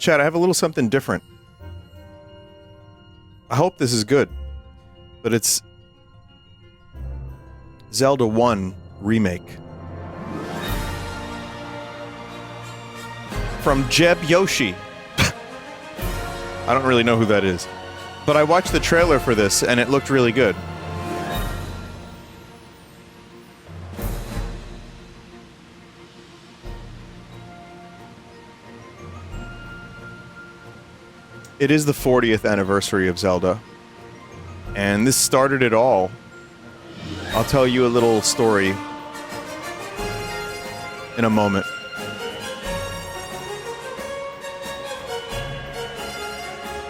Chat, I have a little something different. I hope this is good. But it's... Zelda 1 Remake. From Jeb Yoshi. I don't really know who that is. But I watched the trailer for this, and it looked really good. It is the 40th anniversary of Zelda. And this started it all. I'll tell you a little story in a moment.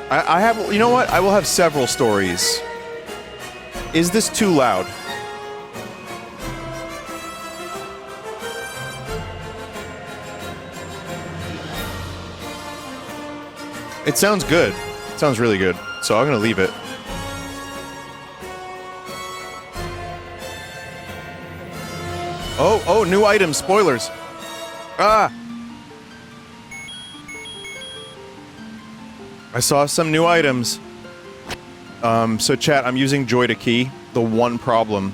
I have, you know what? I will have several stories. Is this too loud? It sounds good. It sounds really good. So I'm gonna leave it. Oh, new items, spoilers. Ah! I saw some new items. So chat, I'm using Joy to Key. The one problem.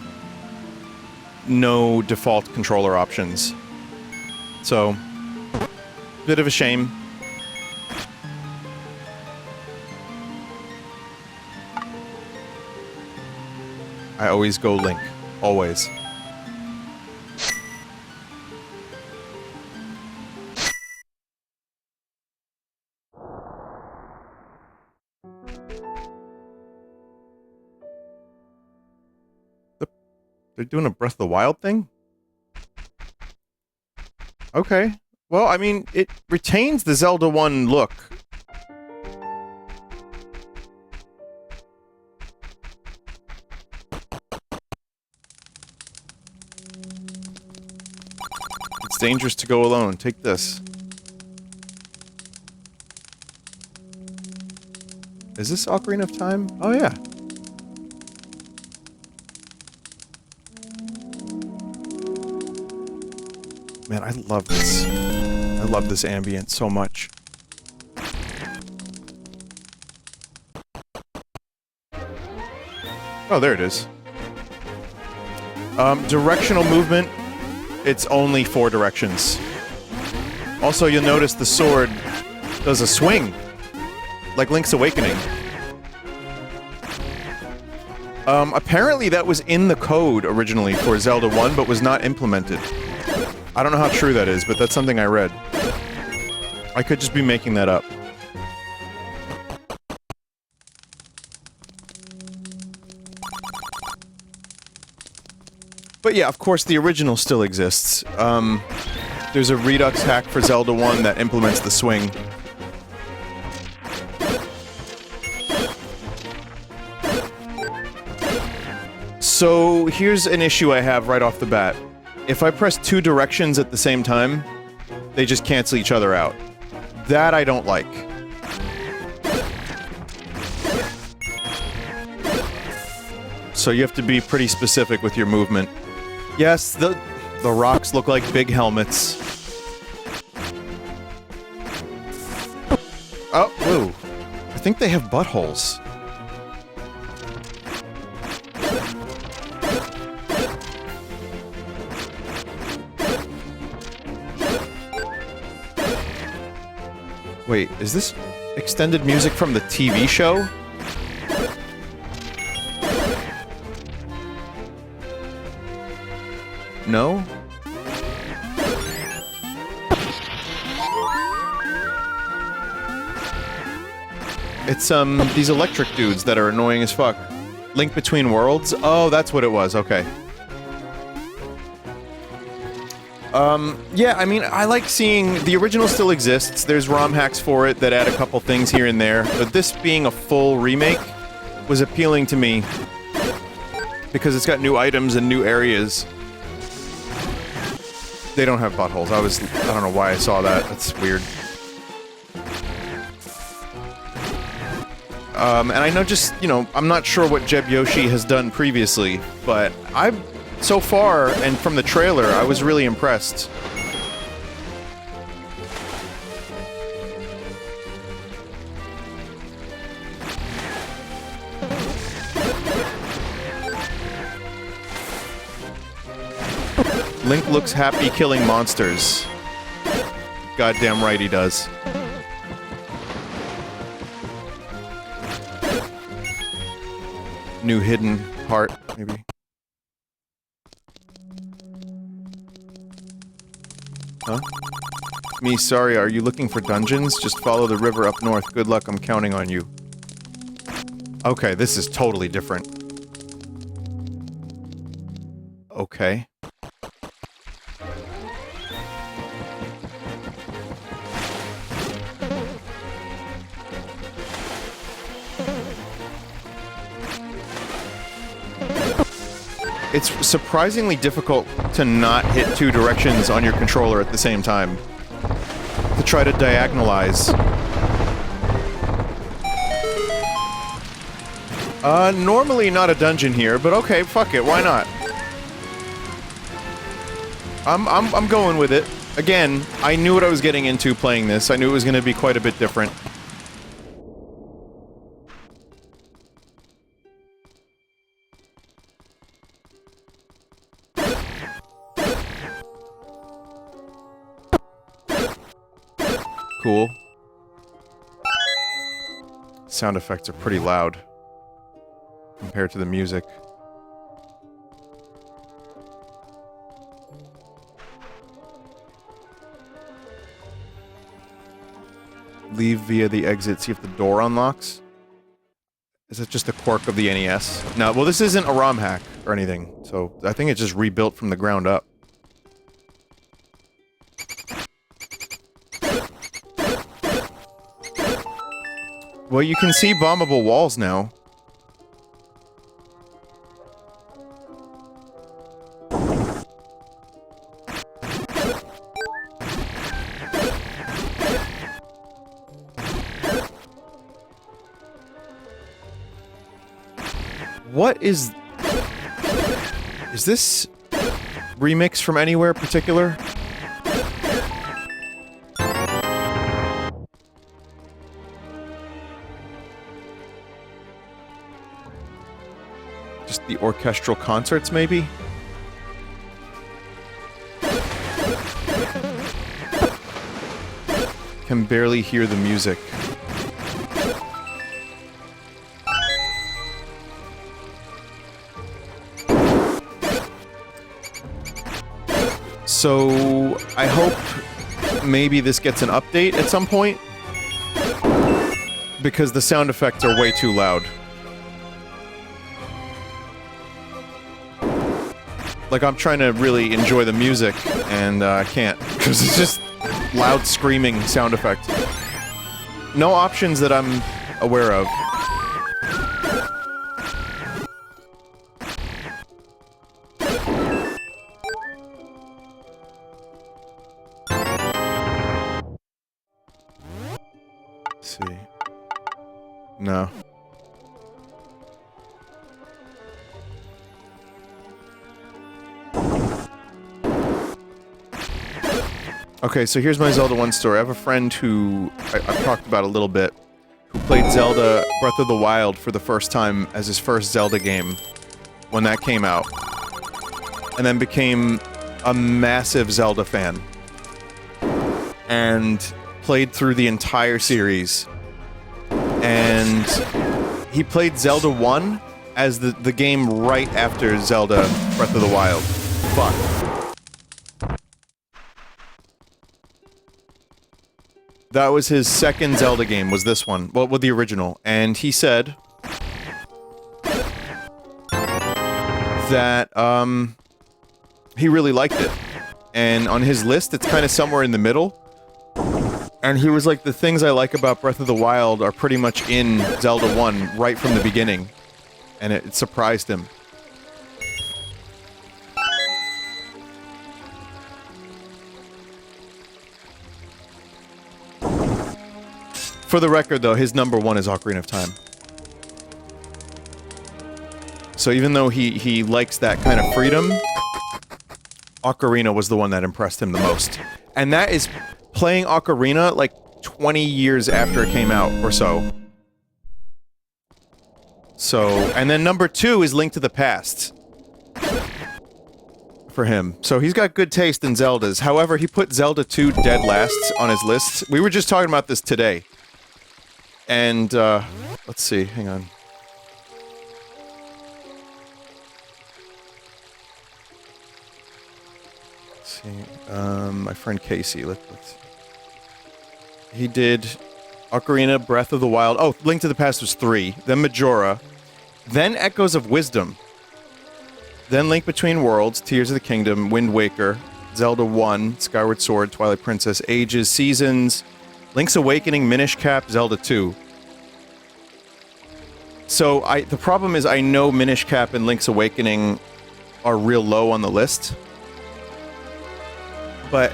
No default controller options. So, bit of a shame. I always go Link. Always. They're doing a Breath of the Wild thing? Okay. Well, I mean, it retains the Zelda 1 look. It's dangerous to go alone. Take this. Is this Ocarina of Time? Oh, yeah. Man, I love this. I love this ambient so much. Oh, there it is. Directional movement. It's only 4 directions. Also, you'll notice the sword does a swing. Like Link's Awakening. Apparently that was in the code originally for Zelda 1, but was not implemented. I don't know how true that is, but that's something I read. I could just be making that up. But yeah, of course, the original still exists. There's a Redux hack for Zelda 1 that implements the swing. So, here's an issue I have right off the bat. If I press 2 directions at the same time, they just cancel each other out. That I don't like. So you have to be pretty specific with your movement. Yes, the rocks look like big helmets. Oh, whoa. I think they have buttholes. Wait, is this extended music from the TV show? No? It's, these electric dudes that are annoying as fuck. Link Between Worlds? Oh, that's what it was, okay. Yeah, I mean, I like seeing... The original still exists, there's ROM hacks for it that add a couple things here and there, but this being a full remake was appealing to me. Because it's got new items and new areas. They don't have buttholes. I don't know why I saw that. That's weird. And I know just, you know, I'm not sure what Jeb Yoshi has done previously, but so far, and from the trailer, I was really impressed. Link looks happy killing monsters. Goddamn right he does. New hidden part, maybe. Huh? Me, sorry, are you looking for dungeons? Just follow the river up north. Good luck, I'm counting on you. Okay, this is totally different. Okay. It's surprisingly difficult to not hit two directions on your controller at the same time. To try to diagonalize. Normally not a dungeon here, but okay, fuck it, why not? I'm going with it. Again, I knew what I was getting into playing this. I knew it was gonna be quite a bit different. Cool. Sound effects are pretty loud compared to the music. Leave via the exit, see if the door unlocks. Is it just a quirk of the NES? No, well this isn't a ROM hack or anything, so I think it's just rebuilt from the ground up. Well, you can see bombable walls now. What is... Is this... remix from anywhere particular? Just the orchestral concerts, maybe? Can barely hear the music. So, I hope maybe this gets an update at some point. Because the sound effects are way too loud. Like, I'm trying to really enjoy the music, and I can't. Because it's just loud screaming sound effect. No options that I'm aware of. Let's see. No. Okay, so here's my Zelda 1 story. I have a friend who I've talked about a little bit, who played Zelda Breath of the Wild for the first time as his first Zelda game when that came out, and then became a massive Zelda fan, and played through the entire series. And he played Zelda 1 as the game right after Zelda Breath of the Wild. Fuck. That was his second Zelda game, was this one. Well, with the original. And he said that, he really liked it. And on his list, it's kind of somewhere in the middle. And he was like, the things I like about Breath of the Wild are pretty much in Zelda 1 right from the beginning. And it surprised him. For the record, though, his number 1 is Ocarina of Time. So even though he likes that kind of freedom, Ocarina was the one that impressed him the most. And that is playing Ocarina, like, 20 years after it came out, or so. So, and then number 2 is Link to the Past. for him. So he's got good taste in Zeldas. However, he put Zelda 2 dead last on his list. We were just talking about this today. And, let's see, hang on. Let's see, my friend Casey, let's... He did Ocarina, Breath of the Wild. Oh, Link to the Past was 3. Then Majora. Then Echoes of Wisdom. Then Link Between Worlds, Tears of the Kingdom, Wind Waker, Zelda 1, Skyward Sword, Twilight Princess, Ages, Seasons, Link's Awakening, Minish Cap, Zelda 2. So, the problem is I know Minish Cap and Link's Awakening are real low on the list. But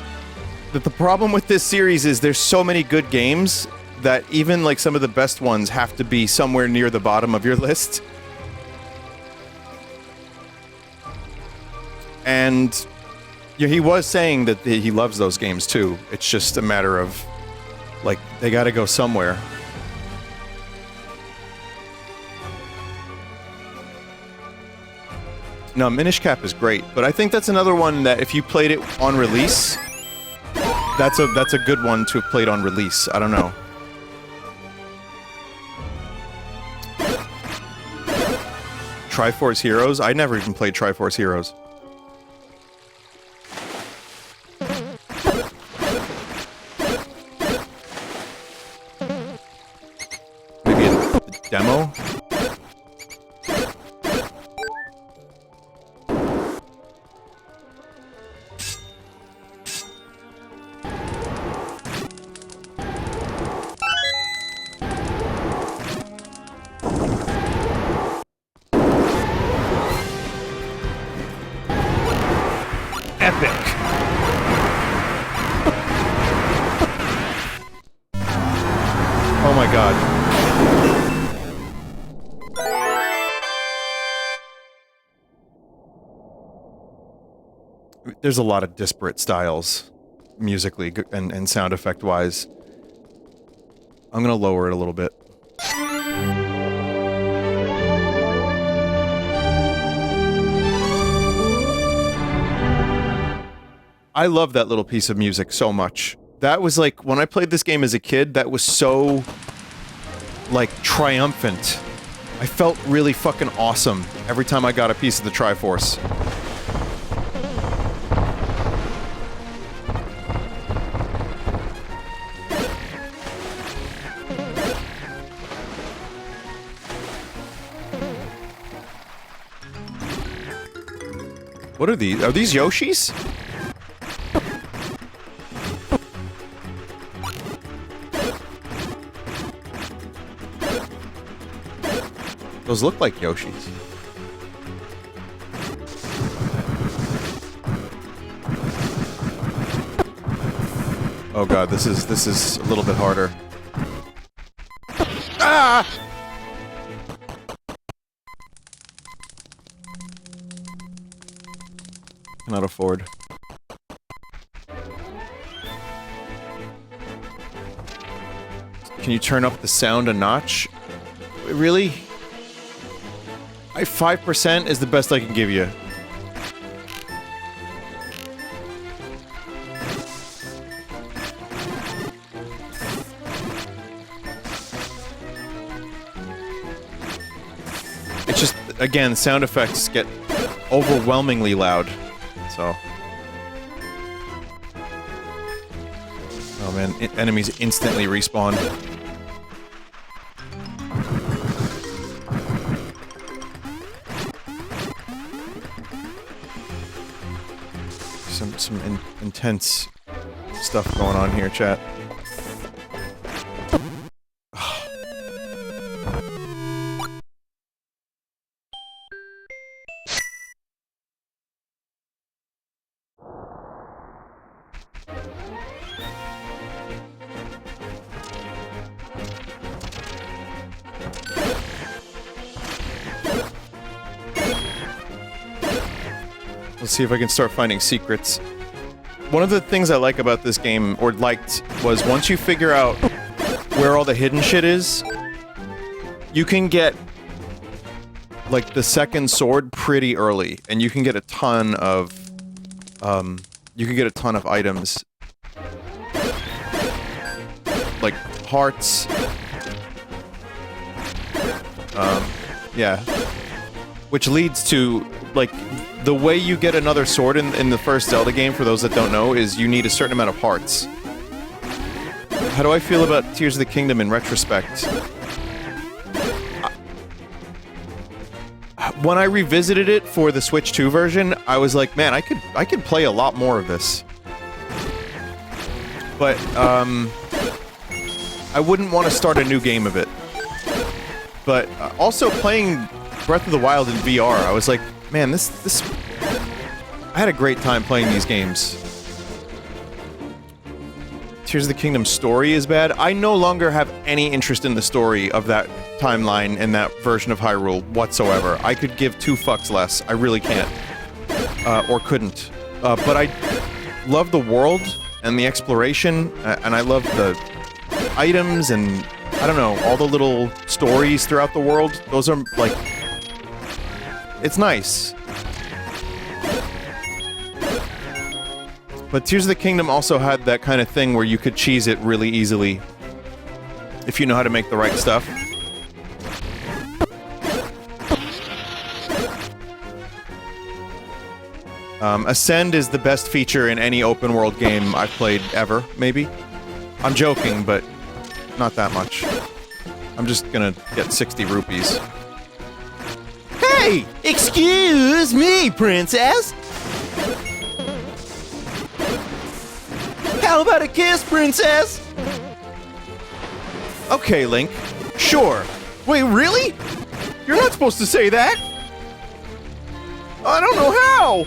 the problem with this series is there's so many good games that even, like, some of the best ones have to be somewhere near the bottom of your list. And yeah, he was saying that he loves those games too. It's just a matter of, like, they gotta go somewhere. No, Minish Cap is great, but I think that's another one that if you played it on release, that's a good one to have played on release. I don't know. Triforce Heroes? I never even played Triforce Heroes. Maybe a demo? There's a lot of disparate styles, musically and sound effect wise. I'm gonna lower it a little bit. I love that little piece of music so much. That was like, when I played this game as a kid, that was so, like, triumphant. I felt really fucking awesome every time I got a piece of the Triforce. What are these? Are these Yoshis? Those look like Yoshis. Oh god, this is a little bit harder. Ah! Cannot afford. Can you turn up the sound a notch? Really? 5% is the best I can give you. It's just, again, sound effects get overwhelmingly loud. So. Oh man, enemies instantly respawn. Some intense stuff going on here, chat. Let's see if I can start finding secrets. One of the things I like about this game, or liked, was once you figure out where all the hidden shit is, you can get, like, the second sword pretty early, and you can get a ton of you can get a ton of items. Like hearts. Yeah. Which leads to, like, the way you get another sword in the first Zelda game, for those that don't know, is you need a certain amount of hearts. How do I feel about Tears of the Kingdom in retrospect? When I revisited it for the Switch 2 version, I was like, man, I could play a lot more of this. But, I wouldn't want to start a new game of it. But, also playing Breath of the Wild in VR, I was like, man, this... I had a great time playing these games. Tears of the Kingdom story is bad. I no longer have any interest in the story of that timeline and that version of Hyrule whatsoever. I could give two fucks less. I really can't. Or couldn't. But I love the world and the exploration, and I love the items and, I don't know, all the little stories throughout the world. Those are, like... It's nice. But Tears of the Kingdom also had that kind of thing where you could cheese it really easily. If you know how to make the right stuff. Ascend is the best feature in any open world game I've played ever, maybe. I'm joking, but not that much. I'm just gonna get 60 rupees. Hey! Excuse me, princess! How about a kiss, princess? Okay, Link. Sure. Wait, really? You're not supposed to say that! I don't know how!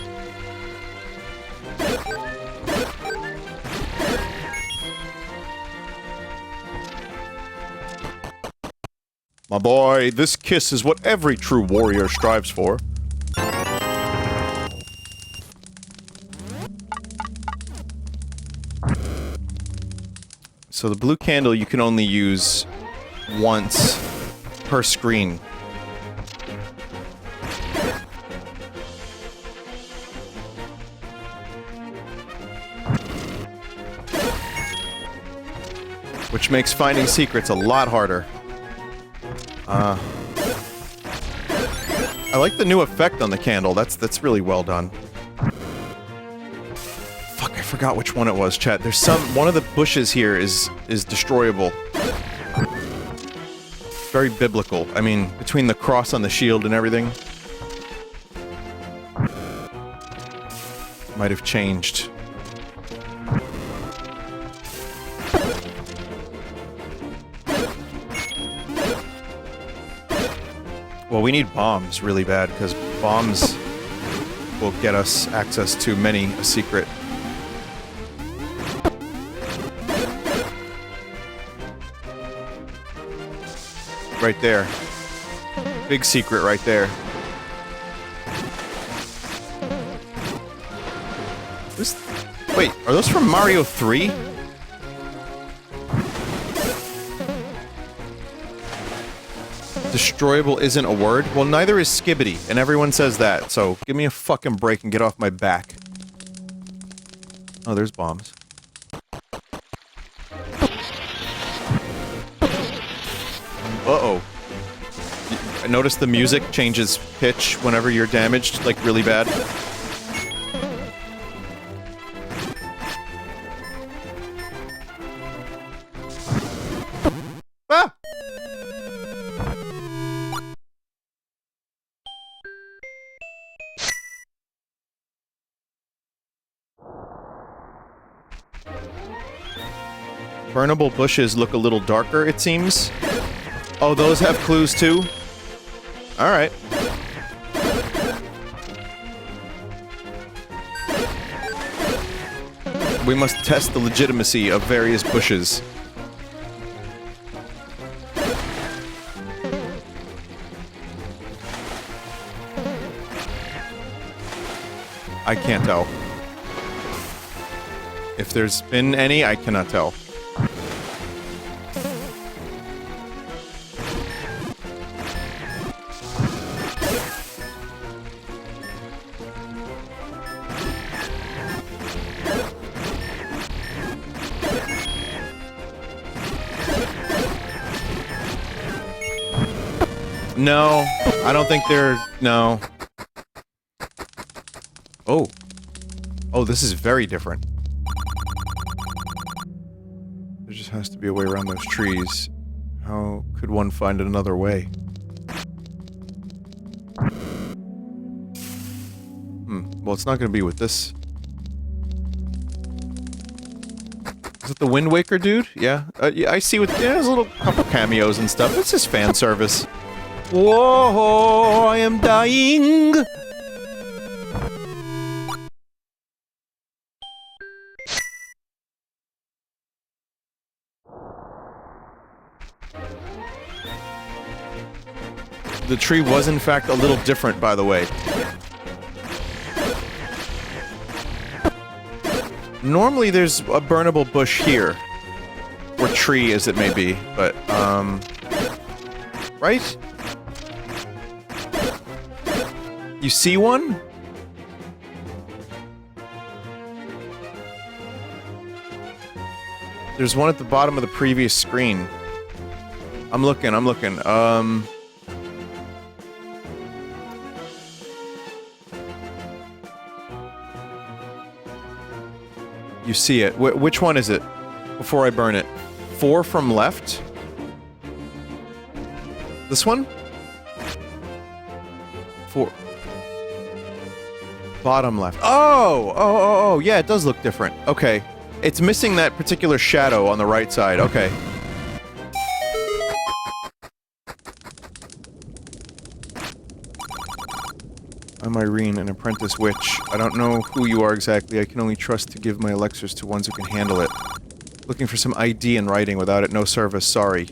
My boy, this kiss is what every true warrior strives for. So the blue candle you can only use once per screen. Which makes finding secrets a lot harder. I like the new effect on the candle. That's really well done. Fuck, I forgot which one it was, chat. There's one of the bushes here is destroyable. Very biblical. I mean, between the cross on the shield and everything. Might have changed. Well, we need bombs really bad, because bombs will get us access to many a secret. Right there. Big secret right there. Wait, are those from Mario 3? Destroyable isn't a word? Well, neither is skibbity, and everyone says that, so give me a fucking break and get off my back. Oh, there's bombs. Uh-oh. I noticed the music changes pitch whenever you're damaged, like, really bad. Ah! Burnable bushes look a little darker, it seems. Oh, those have clues too? Alright. We must test the legitimacy of various bushes. I can't tell. If there's been any, I cannot tell. No, I don't think they're... No. Oh. Oh, this is very different. There just has to be a way around those trees. How could one find another way? Well, it's not gonna be with this. Is it the Wind Waker dude? Yeah. Yeah, I see with... Yeah, there's a little couple cameos and stuff. It's just fan service. Whoa, I am dying! The tree was in fact a little different, by the way. Normally there's a burnable bush here. Or tree, as it may be, but, right? You see one? There's one at the bottom of the previous screen. I'm looking. You see it. Which one is it? Before I burn it. 4 from left? This one? 4. Bottom left. Oh, yeah, it does look different. Okay. It's missing that particular shadow on the right side. Okay. I'm Irene, an apprentice witch. I don't know who you are exactly. I can only trust to give my elixirs to ones who can handle it. Looking for some ID in writing. Without it, no service. Sorry.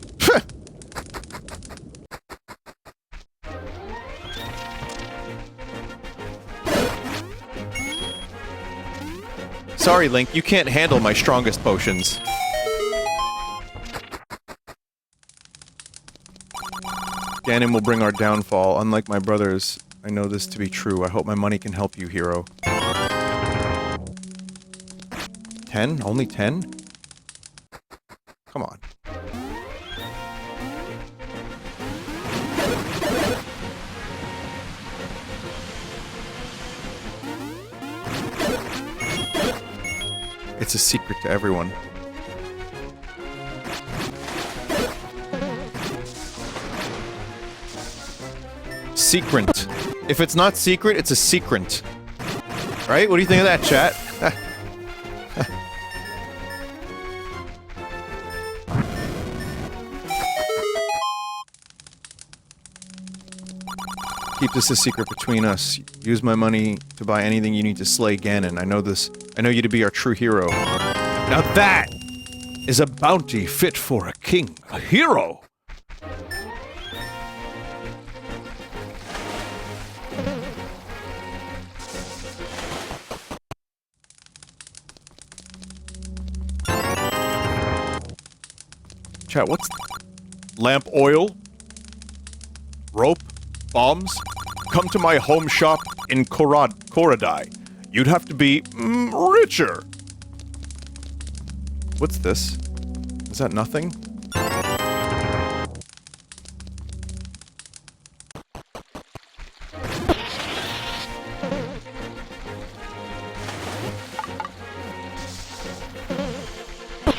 Sorry, Link. You can't handle my strongest potions. Ganon will bring our downfall. Unlike my brothers, I know this to be true. I hope my money can help you, hero. 10? Only 10? Come on. It's a secret to everyone. Secret. If it's not secret, it's a secret. Right? What do you think of that, chat? Keep this a secret between us. Use my money to buy anything you need to slay Ganon. I know this. I know you to be our true hero. Now that is a bounty fit for a king. A hero! Chat, what's... Lamp oil? Rope? Bombs? Come to my home shop in Korodai. You'd have to be... richer! What's this? Is that nothing?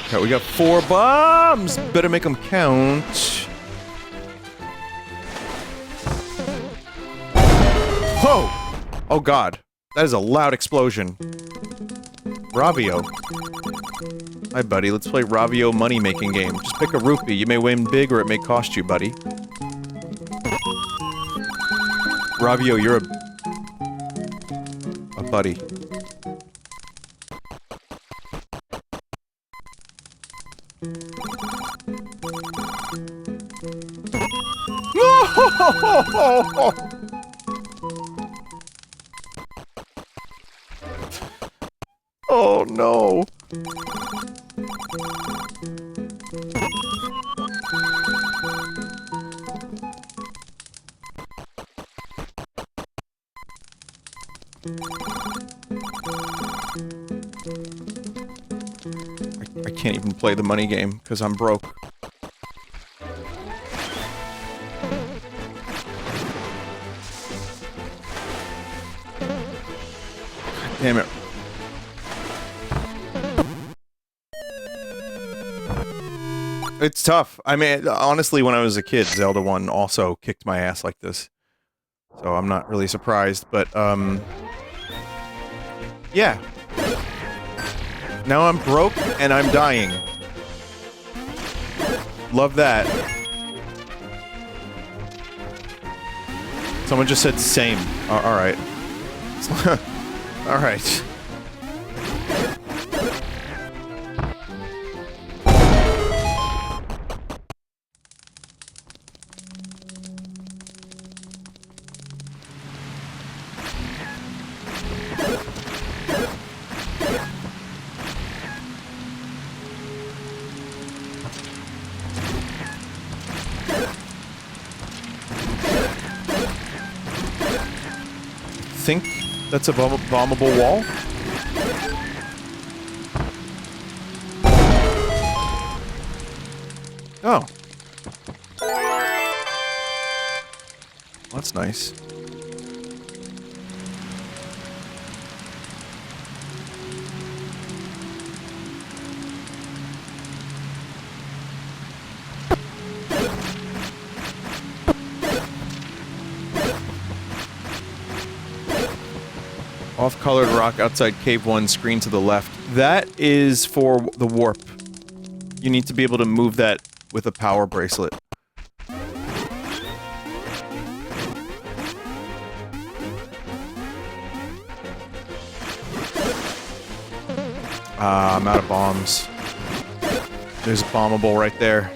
Okay, we got 4 bombs! Better make them count. Whoa! Oh god. That is a loud explosion. Ravio. Hi buddy, let's play Ravio money-making game. Just pick a rupee. You may win big or it may cost you, buddy. Ravio, you're a buddy. No! Oh no. I can't even play the money game because I'm broke. Damn it. It's tough. I mean, honestly, when I was a kid, Zelda 1 also kicked my ass like this. So I'm not really surprised, but, yeah. Now I'm broke, and I'm dying. Love that. Someone just said same. Alright. Alright. Think that's a bombable wall? Oh. That's nice. Off-colored rock outside Cave 1, screen to the left. That is for the warp. You need to be able to move that with a power bracelet. I'm out of bombs. There's a bombable right there.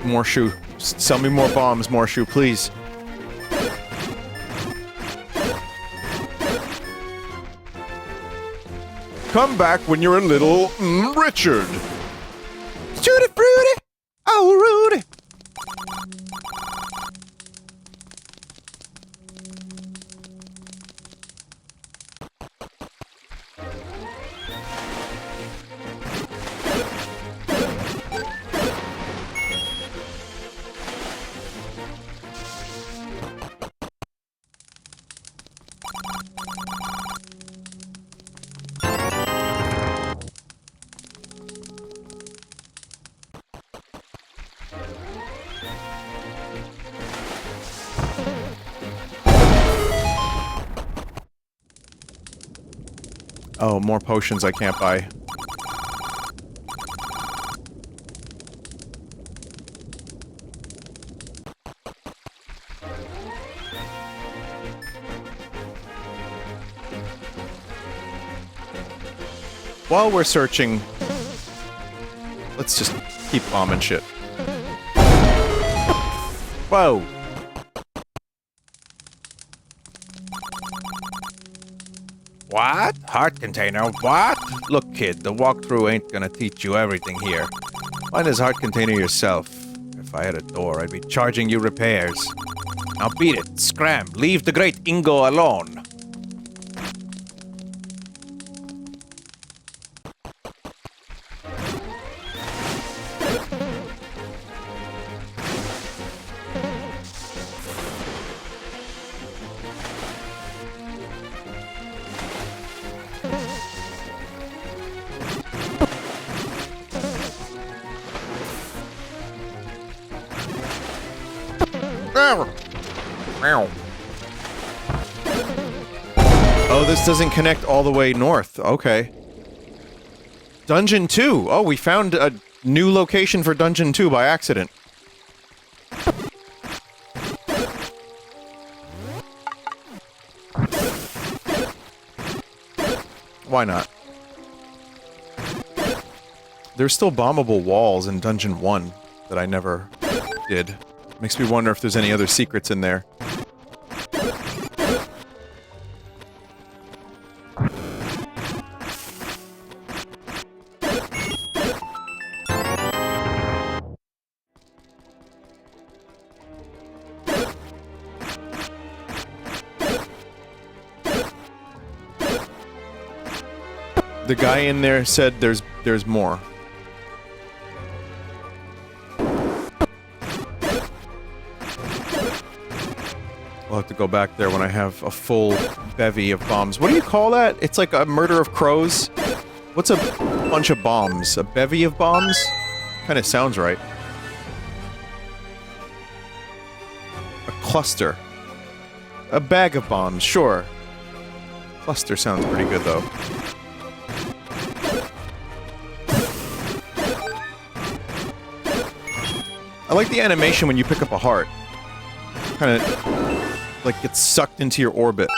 Morshu. Sell me more bombs, Morshu, please. Come back when you're a little Richard. Tutti fruity, oh Rudy. Oh, more potions I can't buy. While we're searching, let's just keep bombing shit. Whoa! What? Heart container? What? Look, kid, the walkthrough ain't gonna teach you everything here. Find this heart container yourself. If I had a door, I'd be charging you repairs. Now beat it, scram, leave the great Ingo alone. Oh, this doesn't connect all the way north. Okay. Dungeon 2. Oh, we found a new location for Dungeon 2 by accident. Why not? There's still bombable walls in Dungeon 1 that I never did. Makes me wonder if there's any other secrets in there. The guy in there said there's more. We'll have to go back there when I have a full bevy of bombs. What do you call that? It's like a murder of crows? What's a bunch of bombs? A bevy of bombs? Kinda sounds right. A cluster. A bag of bombs, sure. Cluster sounds pretty good, though. I like the animation when you pick up a heart. Kinda, like, gets sucked into your orbit.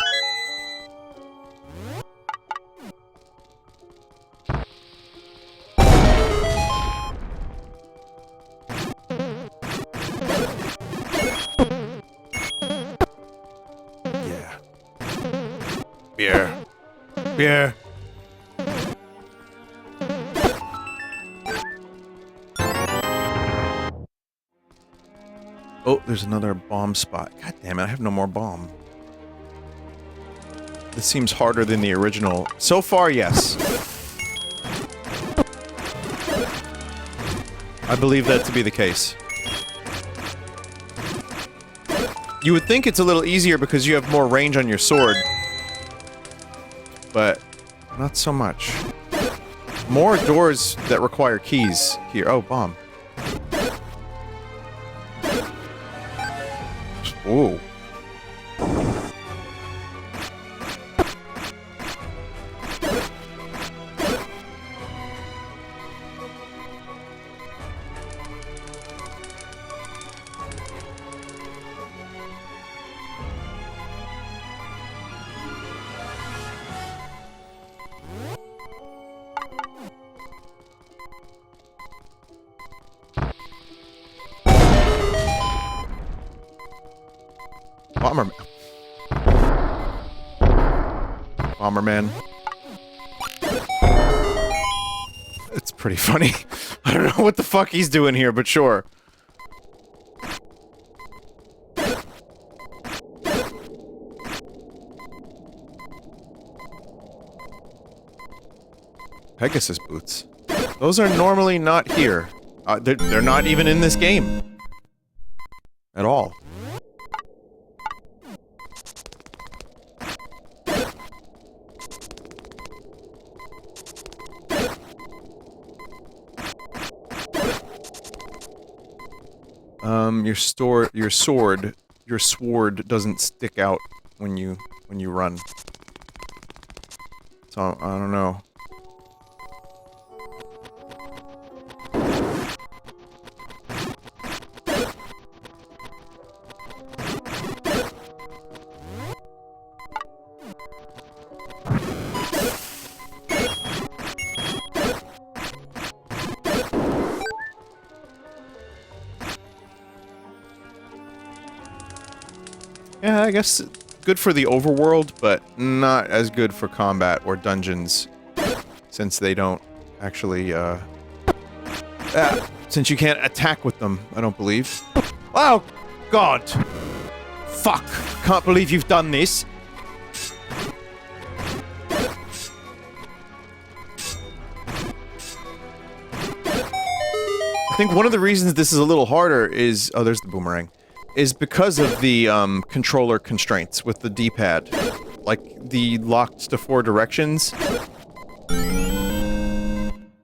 Yeah. Beer. Beer. Oh, there's another bomb spot. God damn it, I have no more bomb. This seems harder than the original. So far, yes. I believe that to be the case. You would think it's a little easier because you have more range on your sword. But not so much. More doors that require keys here. Oh, bomb. Ooh. Bomberman. It's pretty funny. I don't know what the fuck he's doing here, but sure. Pegasus boots. Those are normally not here. They're not even in this game. At all. Your sword doesn't stick out when you run. So, I don't know. Yeah, I guess good for the overworld, but not as good for combat or dungeons, since they don't actually, since you can't attack with them, I don't believe. Oh, God! Fuck! Can't believe you've done this! I think one of the reasons this is a little harder is... Oh, there's the boomerang. Is because of the, controller constraints with the D-pad. Like, the locked to 4 directions.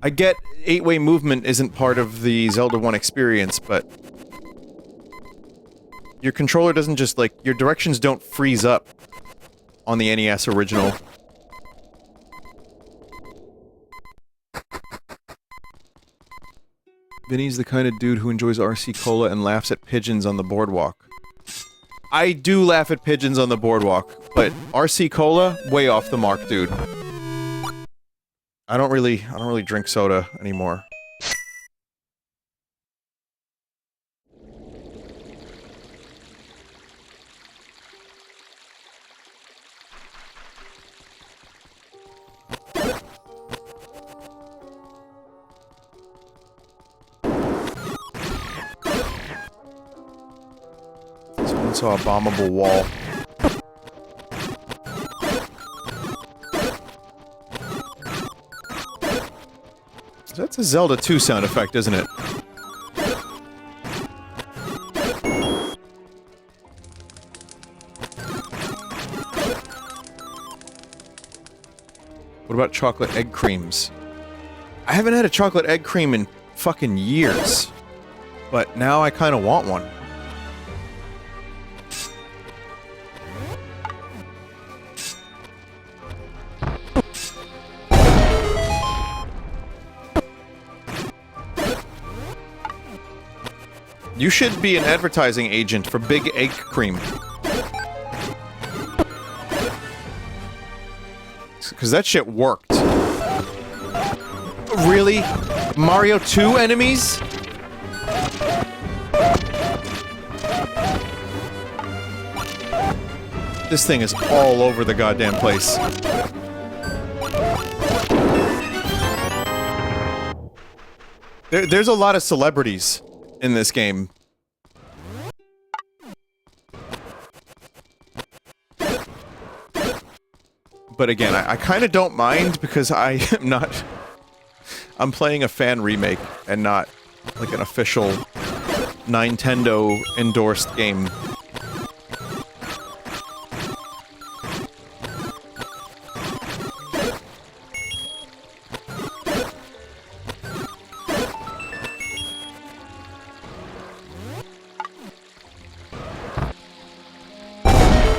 I get 8-way movement isn't part of the Zelda 1 experience, but... Your controller doesn't just, like, your directions don't freeze up on the NES original. Vinny's the kind of dude who enjoys RC Cola and laughs at pigeons on the boardwalk. I do laugh at pigeons on the boardwalk, but RC Cola, way off the mark, dude. I don't really drink soda anymore. Saw a bombable wall. That's a Zelda 2 sound effect, isn't it? What about chocolate egg creams? I haven't had a chocolate egg cream in fucking years. But now I kind of want one. You should be an advertising agent for Big Egg Cream. Because that shit worked. Really? Mario 2 enemies? This thing is all over the goddamn place. There's a lot of celebrities in this game. But again, I kind of don't mind because I am not... I'm playing a fan remake and not like an official Nintendo endorsed game.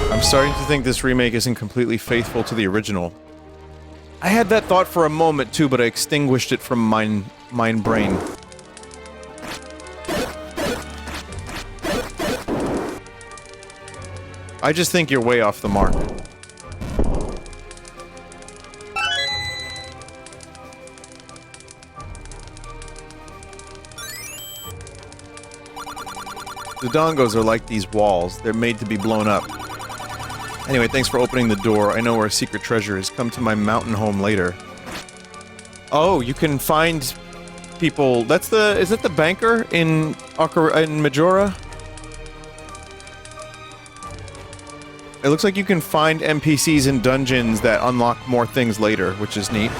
I'm starting to think this remake isn't completely faithful to the original. I had that thought for a moment too, but I extinguished it from mine brain. I just think you're way off the mark. The dongos are like these walls. They're made to be blown up. Anyway, thanks for opening the door. I know where a secret treasure is. Come to my mountain home later. Oh, you can find people... That's the... Is that the banker in Majora? It looks like you can find NPCs in dungeons that unlock more things later, which is neat.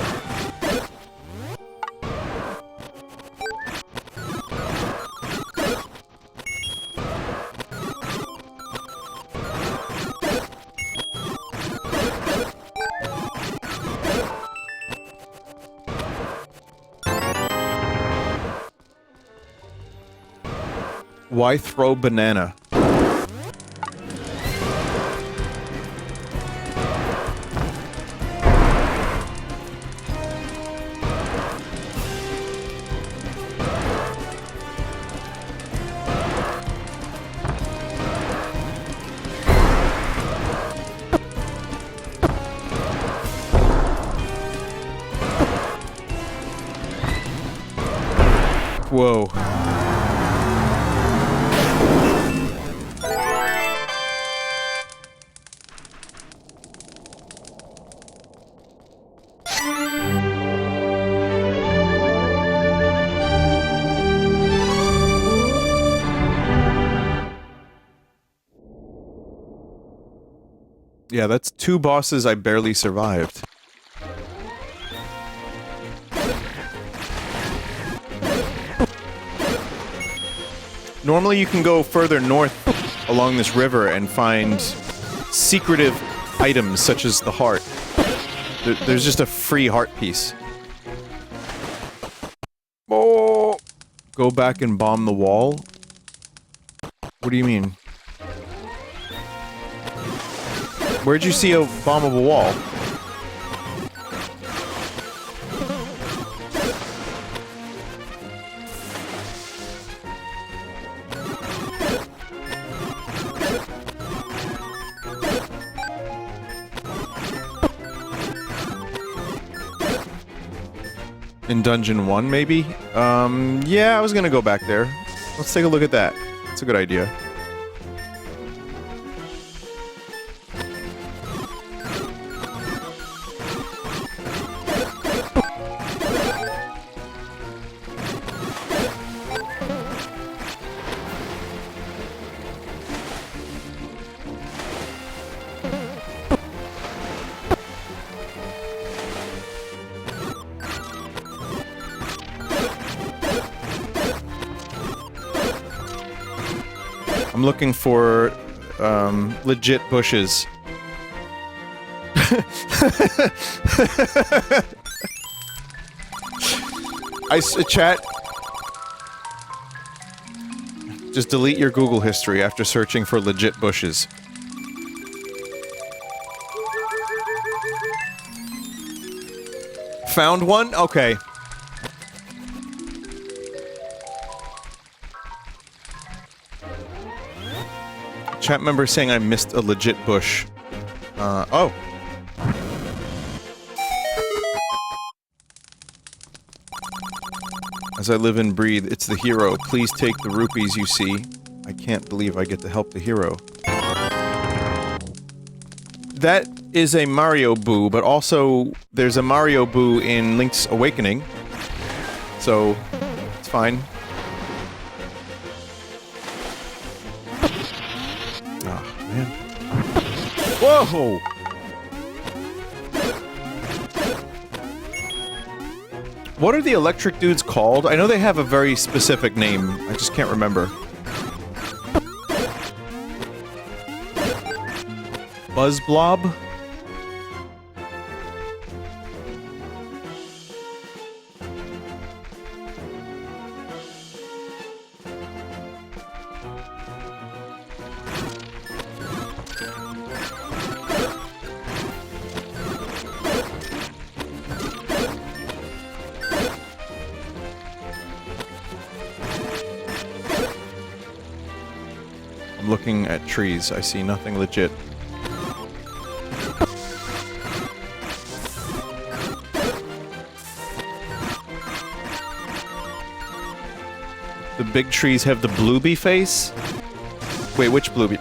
Why throw banana? Whoa. Yeah, that's 2 bosses I barely survived. Normally you can go further north along this river and find secretive items such as the heart. There's just a free heart piece. Oh! Go back and bomb the wall? What do you mean? Where'd you see a bombable wall? In Dungeon 1, maybe? Yeah, I was gonna go back there. Let's take a look at that. That's a good idea. I'm looking for, legit bushes. Chat. Just delete your Google history after searching for legit bushes. Found one? Okay. Chat member saying I missed a legit bush. Oh. As I live and breathe, it's the hero. Please take the rupees you see. I can't believe I get to help the hero. That is a Mario Boo, but also there's a Mario Boo in Link's Awakening. So, it's fine. Oh, man. Whoa! What are the electric dudes called? I know they have a very specific name. I just can't remember. Buzz Blob? I'm looking at trees. I see nothing legit. The big trees have the Blueby face? Wait, which Blueby?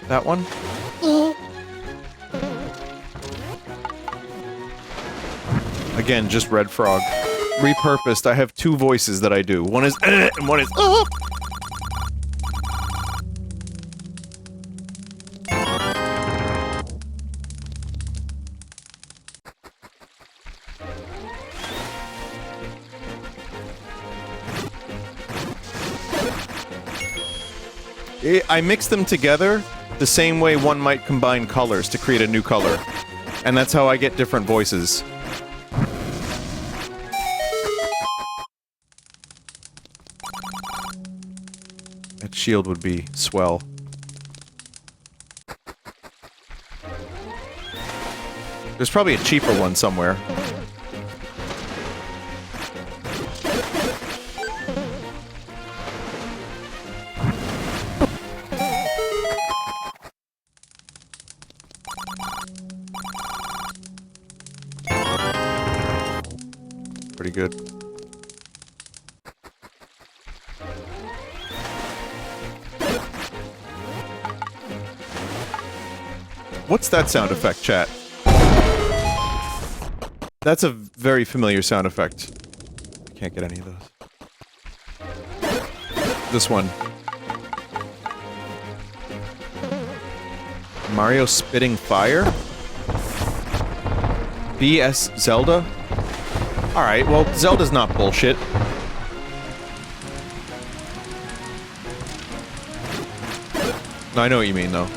That one? Again, just Red Frog. Repurposed, I have two voices that I do. One is and one is I mix them together the same way one might combine colors to create a new color. And that's how I get different voices. That shield would be swell. There's probably a cheaper one somewhere. Pretty good. What's that sound effect, chat? That's a very familiar sound effect. I can't get any of those. This one. Mario spitting fire? BS Zelda? Alright, well, Zelda's not bullshit. No, I know what you mean, though.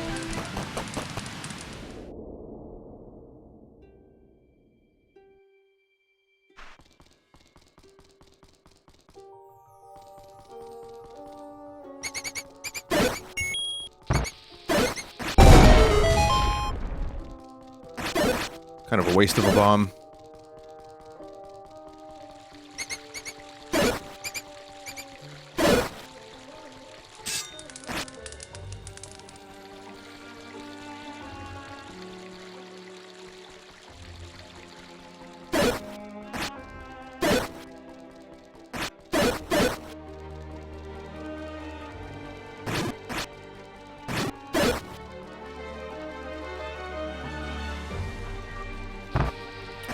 Kind of a waste of a bomb.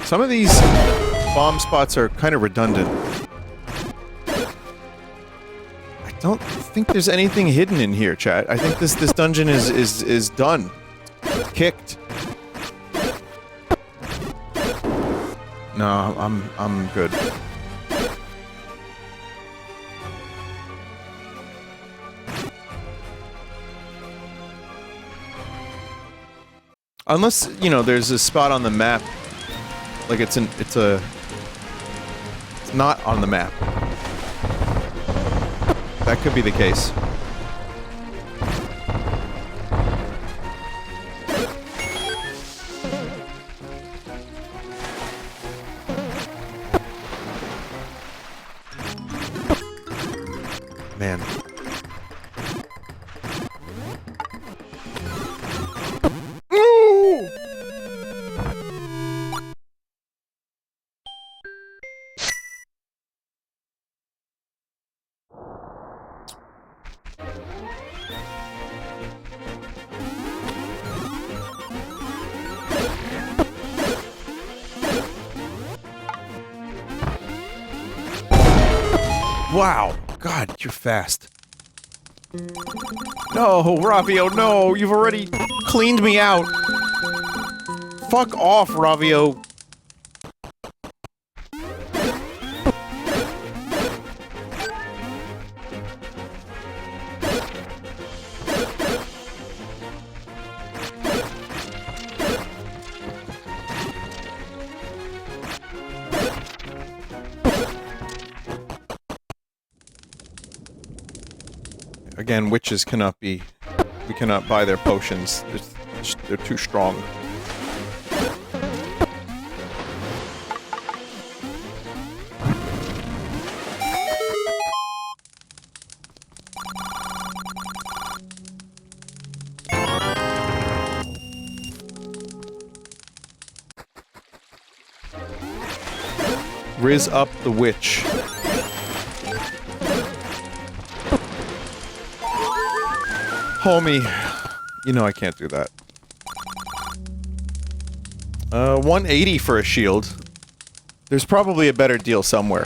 Some of these bomb spots are kind of redundant. I don't think there's anything hidden in here, chat. I think this dungeon is done. Kicked. No, I'm good. Unless, you know, there's a spot on the map. Like it's not on the map. That could be the case. Man. No! Wow. God, you're fast. No, Ravio, no! You've already cleaned me out! Fuck off, Ravio! Again, witches cannot be... We cannot buy their potions. They're too strong. Riz up the witch. Homie, you know I can't do that. 180 for a shield. There's probably a better deal somewhere.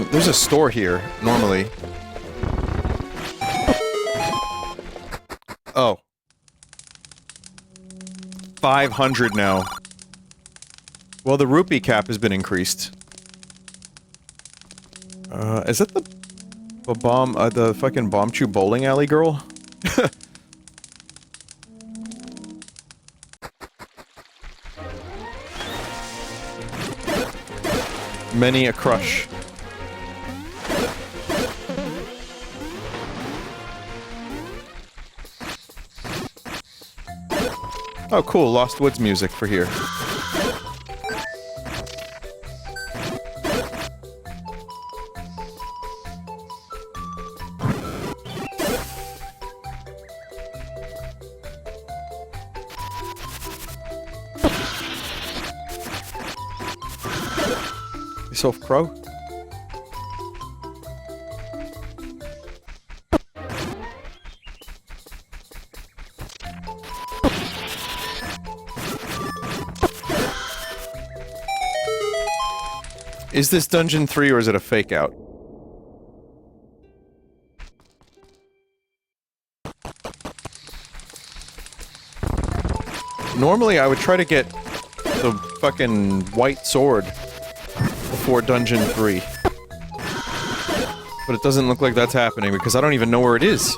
There's a store here, normally. Oh. 500 now. Well, the rupee cap has been increased. Is that the fucking Bomb Chew bowling alley girl? Many a crush. Oh, cool. Lost Woods music for here. Yourself crow? Is this Dungeon 3 or is it a fake out? Normally I would try to get the fucking white sword before Dungeon 3. But it doesn't look like that's happening because I don't even know where it is.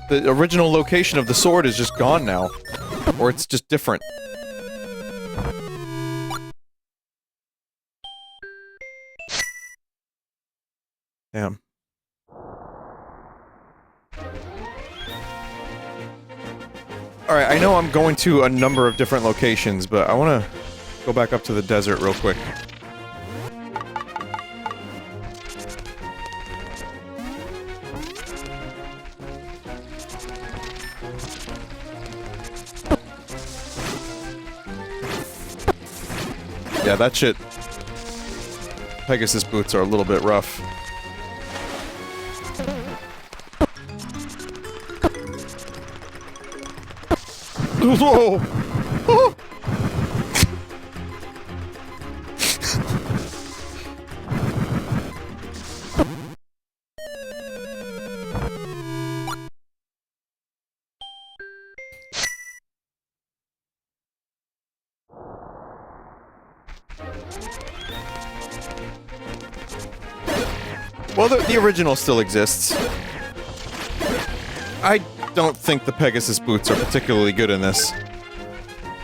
The original location of the sword is just gone now. Or it's just different. Damn. Alright, I know I'm going to a number of different locations, but I want to go back up to the desert real quick. Yeah, that shit... Pegasus boots are a little bit rough. Whoa! Well, the original still exists. I don't think the Pegasus boots are particularly good in this.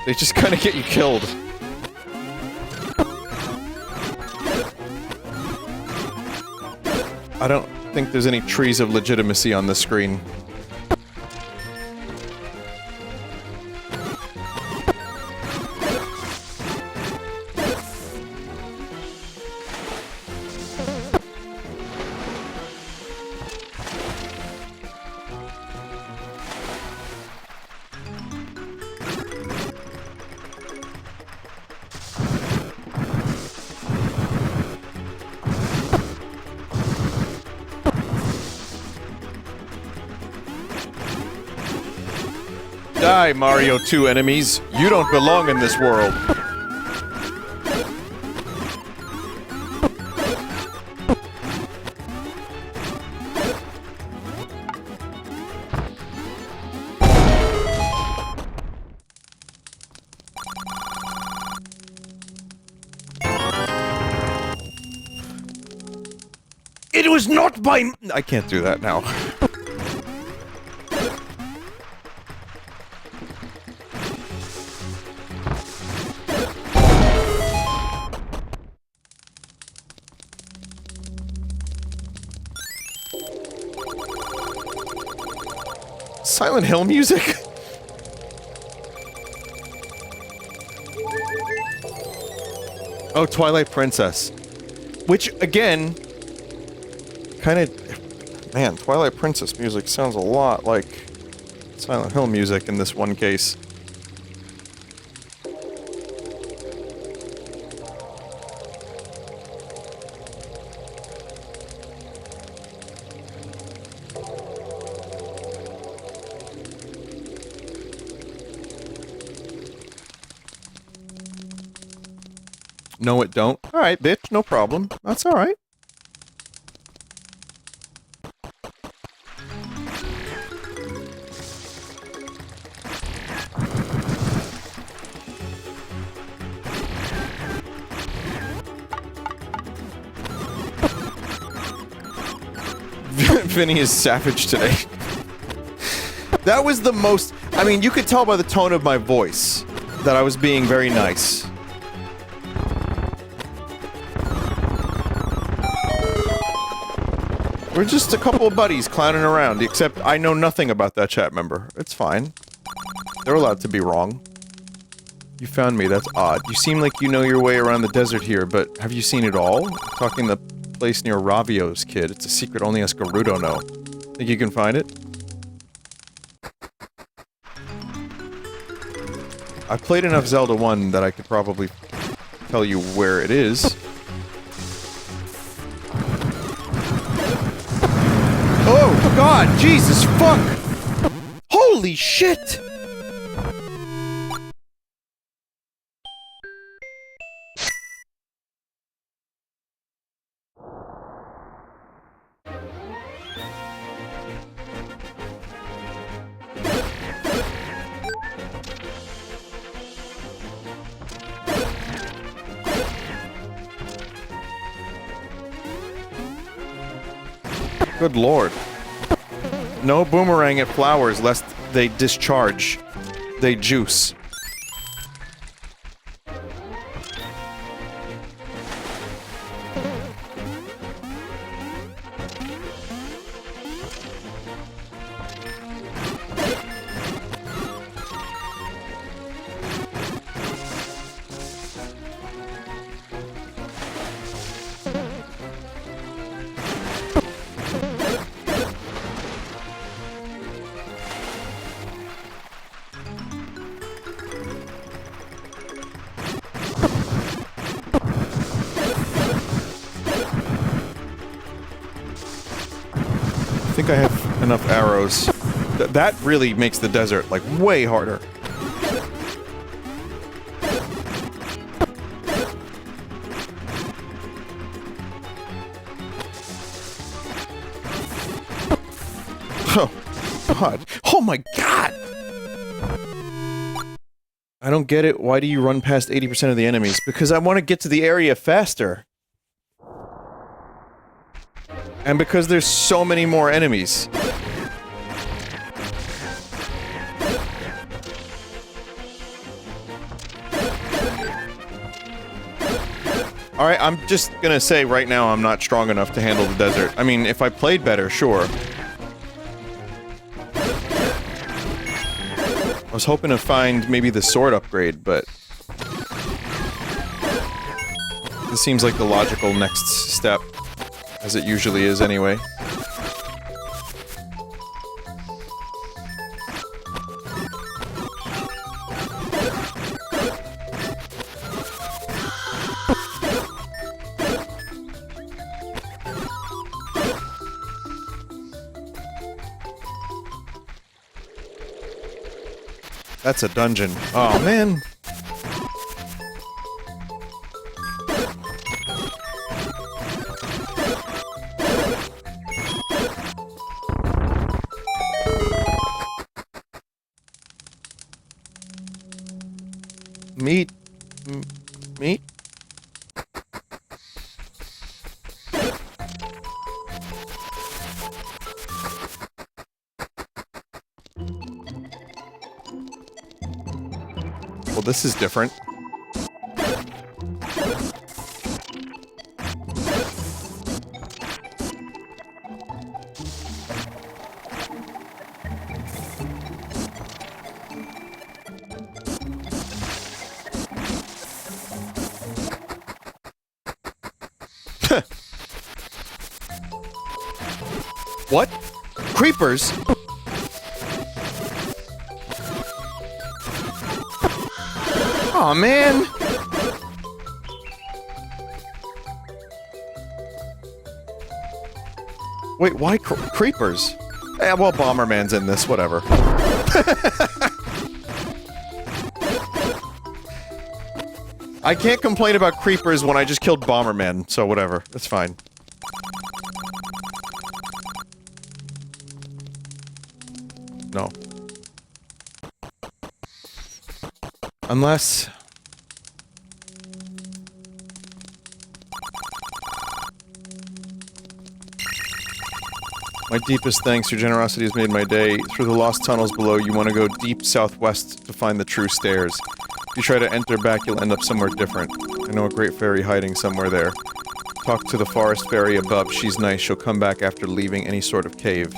They just kind of get you killed. I don't think there's any trees of legitimacy on this screen. Die, Mario 2 enemies. You don't belong in this world. It was not by... I can't do that now. Silent Hill music? Oh, Twilight Princess. Which, again, kind of... Man, Twilight Princess music sounds a lot like Silent Hill music in this one case. No, it don't. Alright, bitch, no problem. That's alright. Vinny is savage today. That was the most... I mean, you could tell by the tone of my voice that I was being very nice. We're just a couple of buddies clowning around, except I know nothing about that chat member. It's fine. They're allowed to be wrong. You found me, that's odd. You seem like you know your way around the desert here, but have you seen it all? I'm talking the place near Ravio's, kid. It's a secret only us Gerudo know. Think you can find it? I've played enough Zelda 1 that I could probably tell you where it is. Oh, God! Jesus, fuck! Holy shit! Good lord. No boomerang at flowers lest they discharge. They juice. I think I have enough arrows. That really makes the desert, like, way harder. Oh, God. Oh, my God! I don't get it. Why do you run past 80% of the enemies? Because I want to get to the area faster. And because there's so many more enemies. Alright, I'm just gonna say right now I'm not strong enough to handle the desert. I mean, if I played better, sure. I was hoping to find maybe the sword upgrade, but... this seems like the logical next step, as it usually is anyway. That's a dungeon. Oh, man. Meat. Meat? Well, this is different. What? Creepers? Aw, man! Wait, why creepers? Eh, well, Bomberman's in this, whatever. I can't complain about creepers when I just killed Bomberman, so whatever. That's fine. No. Unless... my deepest thanks, your generosity has made my day. Through the lost tunnels below, you want to go deep southwest to find the true stairs. If you try to enter back, you'll end up somewhere different. I know a great fairy hiding somewhere there. Talk to the forest fairy above, she's nice, she'll come back after leaving any sort of cave.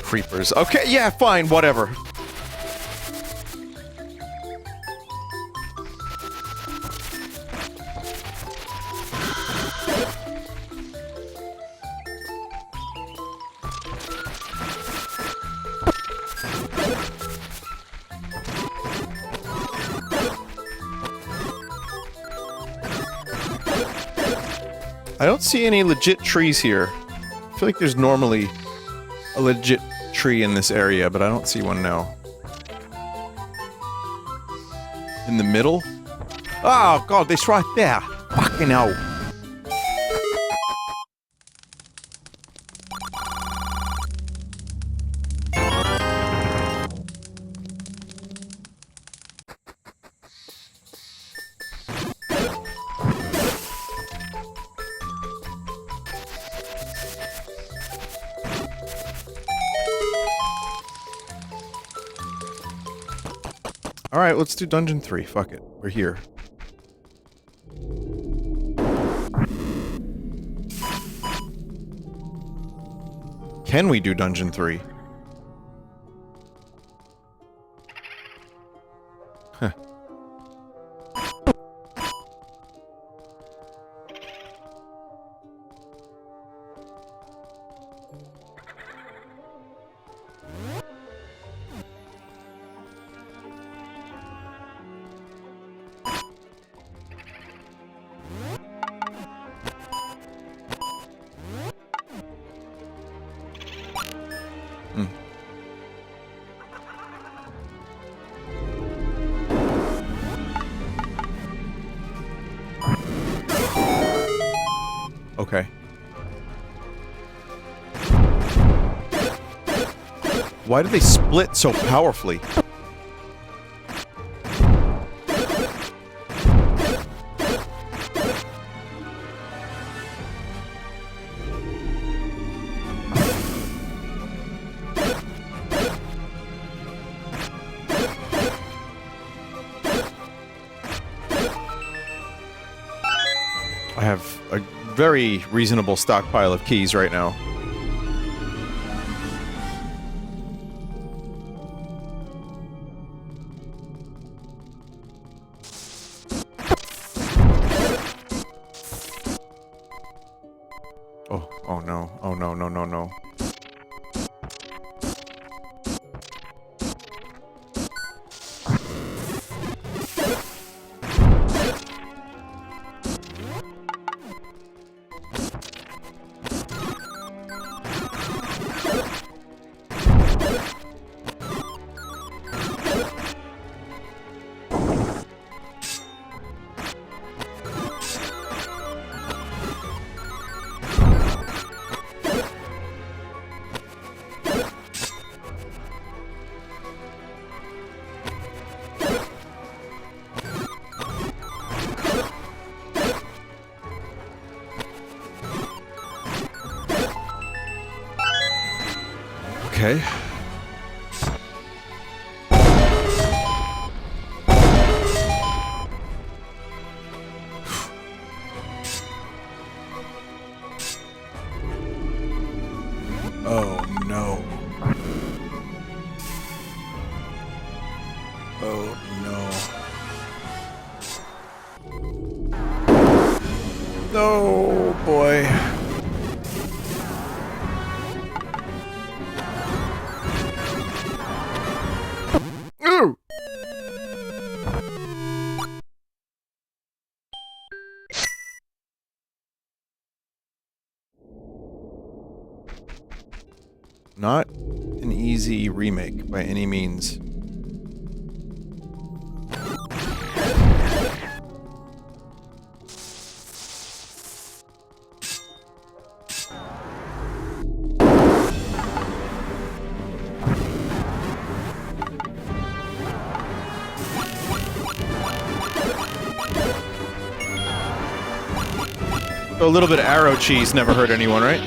Creepers. Okay, yeah, fine, whatever. I don't see any legit trees here. I feel like there's normally a legit tree in this area, but I don't see one now. In the middle? Oh god, it's right there! Fucking hell. Alright, let's do Dungeon 3. Fuck it. We're here. Can we do Dungeon 3? Huh. Why do they split so powerfully? I have a very reasonable stockpile of keys right now. Oh no. Oh no, no, no, no. Okay. Oh no. Oh no. Oh boy. Not an easy remake by any means. So a little bit of arrow cheese never hurt anyone, right?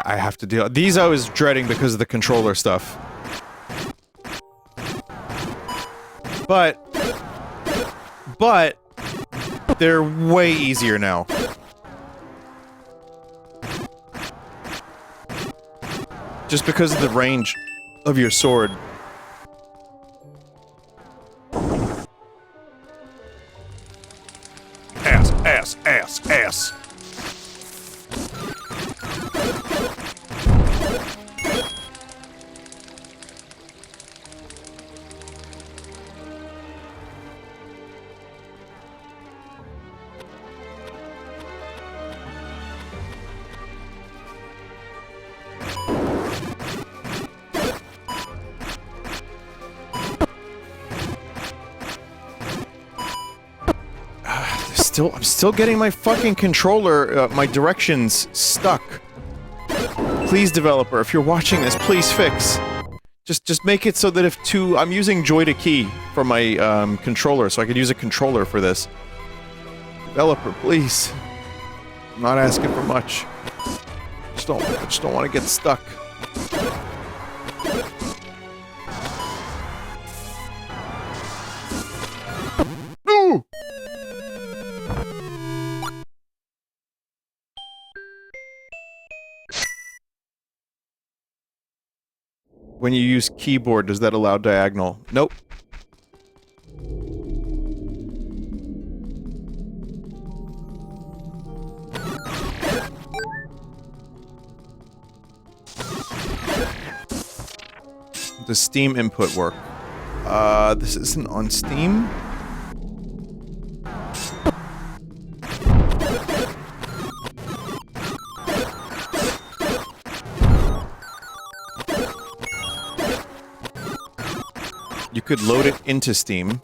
I have to deal. These I was dreading because of the controller stuff. But they're way easier now. Just because of the range of your sword. Ass, ass, ass, ass. I'm still getting my fucking controller, my directions stuck. Please, developer, if you're watching this, please fix. Just make it so that if I'm using Joy to Key for my, controller, so I could use a controller for this. Developer, please. I'm not asking for much. I just don't want to get stuck. No! When you use keyboard, does that allow diagonal? Nope. Does Steam input work? This isn't on Steam? You could load it into Steam.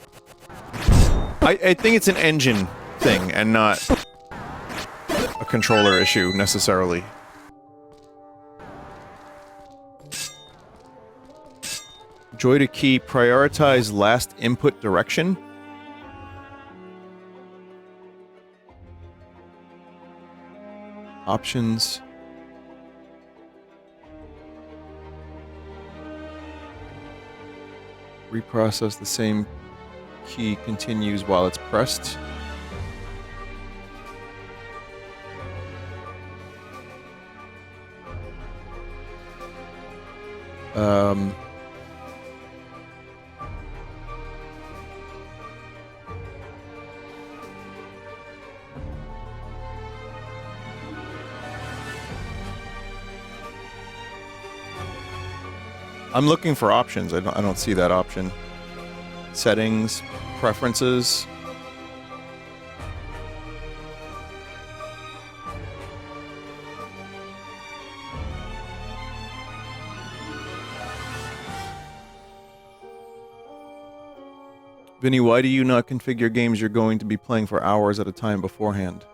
I think it's an engine thing and not a controller issue, necessarily. Joy to key, prioritize last input direction. Options. Reprocess the same key continues while it's pressed. I'm looking for options. I don't see that option. Settings, preferences. Vinny, why do you not configure games you're going to be playing for hours at a time beforehand?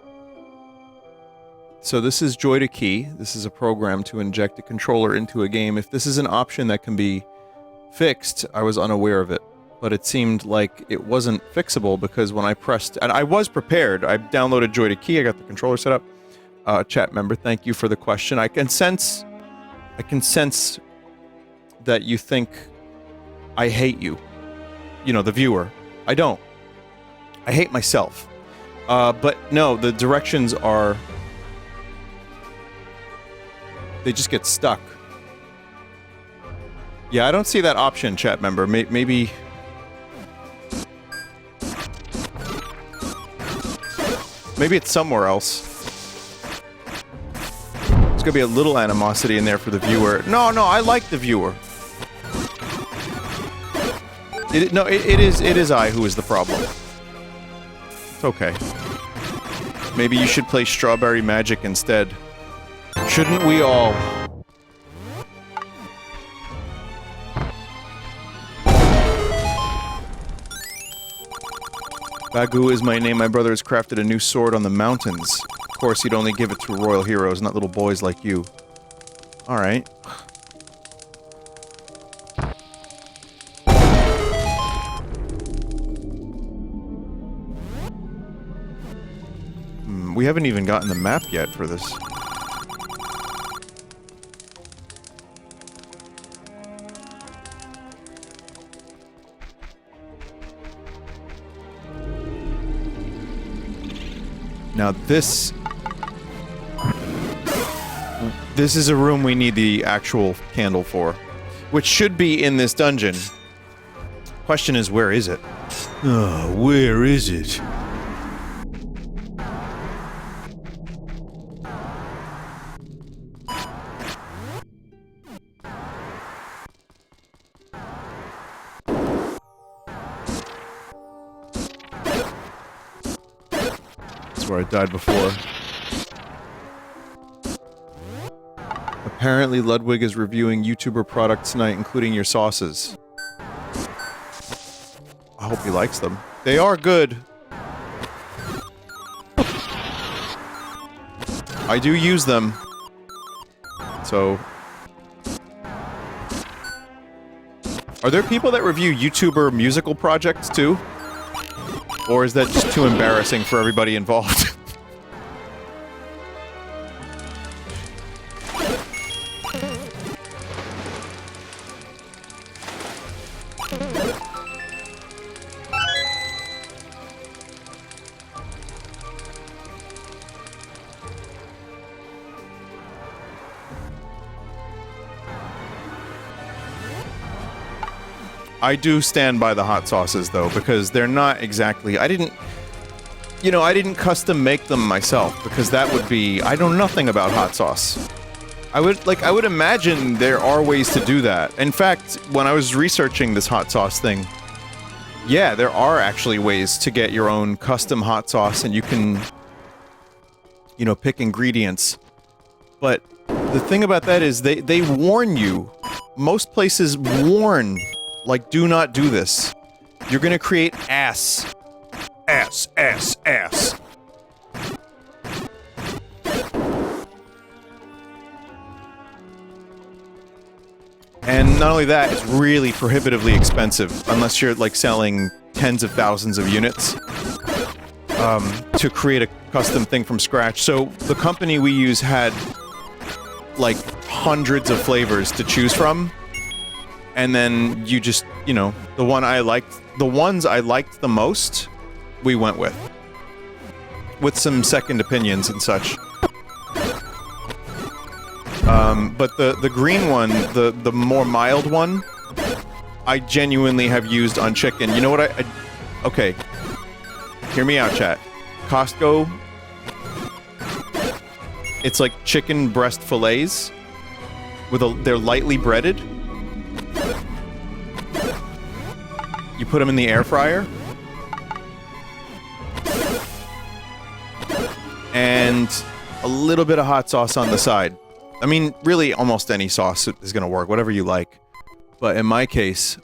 So this is Joy to Key. This is a program to inject a controller into a game. If this is an option that can be fixed, I was unaware of it. But it seemed like it wasn't fixable because when I pressed... And I was prepared. I downloaded Joy to Key. I got the controller set up. Chat member, thank you for the question. I can sense that you think I hate you. You know, the viewer. I don't. I hate myself. But no, the directions are... They just get stuck. Yeah, I don't see that option, chat member. Maybe... Maybe it's somewhere else. There's gonna be a little animosity in there for the viewer. No, I like the viewer. It is I who is the problem. It's okay. Maybe you should play Strawberry Magic instead. Shouldn't we all? Bagu is my name. My brother has crafted a new sword on the mountains. Of course, he'd only give it to royal heroes, not little boys like you. Alright. We haven't even gotten the map yet for this. Now this is a room we need the actual candle for, which should be in this dungeon. Question is, where is it? Oh, where is it? Where I died before. Apparently Ludwig is reviewing YouTuber products tonight, including your sauces. I hope he likes them. They are good. I do use them. So... Are there people that review YouTuber musical projects too? Or is that just too embarrassing for everybody involved? I do stand by the hot sauces, though, because they're not exactly... I didn't custom make them myself, because that would be... I know nothing about hot sauce. I would imagine there are ways to do that. In fact, when I was researching this hot sauce thing, yeah, there are actually ways to get your own custom hot sauce, and you can, you know, pick ingredients. But the thing about that is they warn you. Most places warn... Like, do not do this. You're gonna create ass. Ass. And not only that, it's really prohibitively expensive, unless you're, like, selling tens of thousands of units to create a custom thing from scratch. So the company we use had, like, hundreds of flavors to choose from, and then you just, you know, the ones I liked the most, we went with some second opinions and such. But the green one, the more mild one, I genuinely have used on chicken. You know what okay. Hear me out, chat. Costco, it's like chicken breast fillets they're lightly breaded. You put them in the air fryer. And a little bit of hot sauce on the side. I mean, really, almost any sauce is gonna work, whatever you like. But in my case...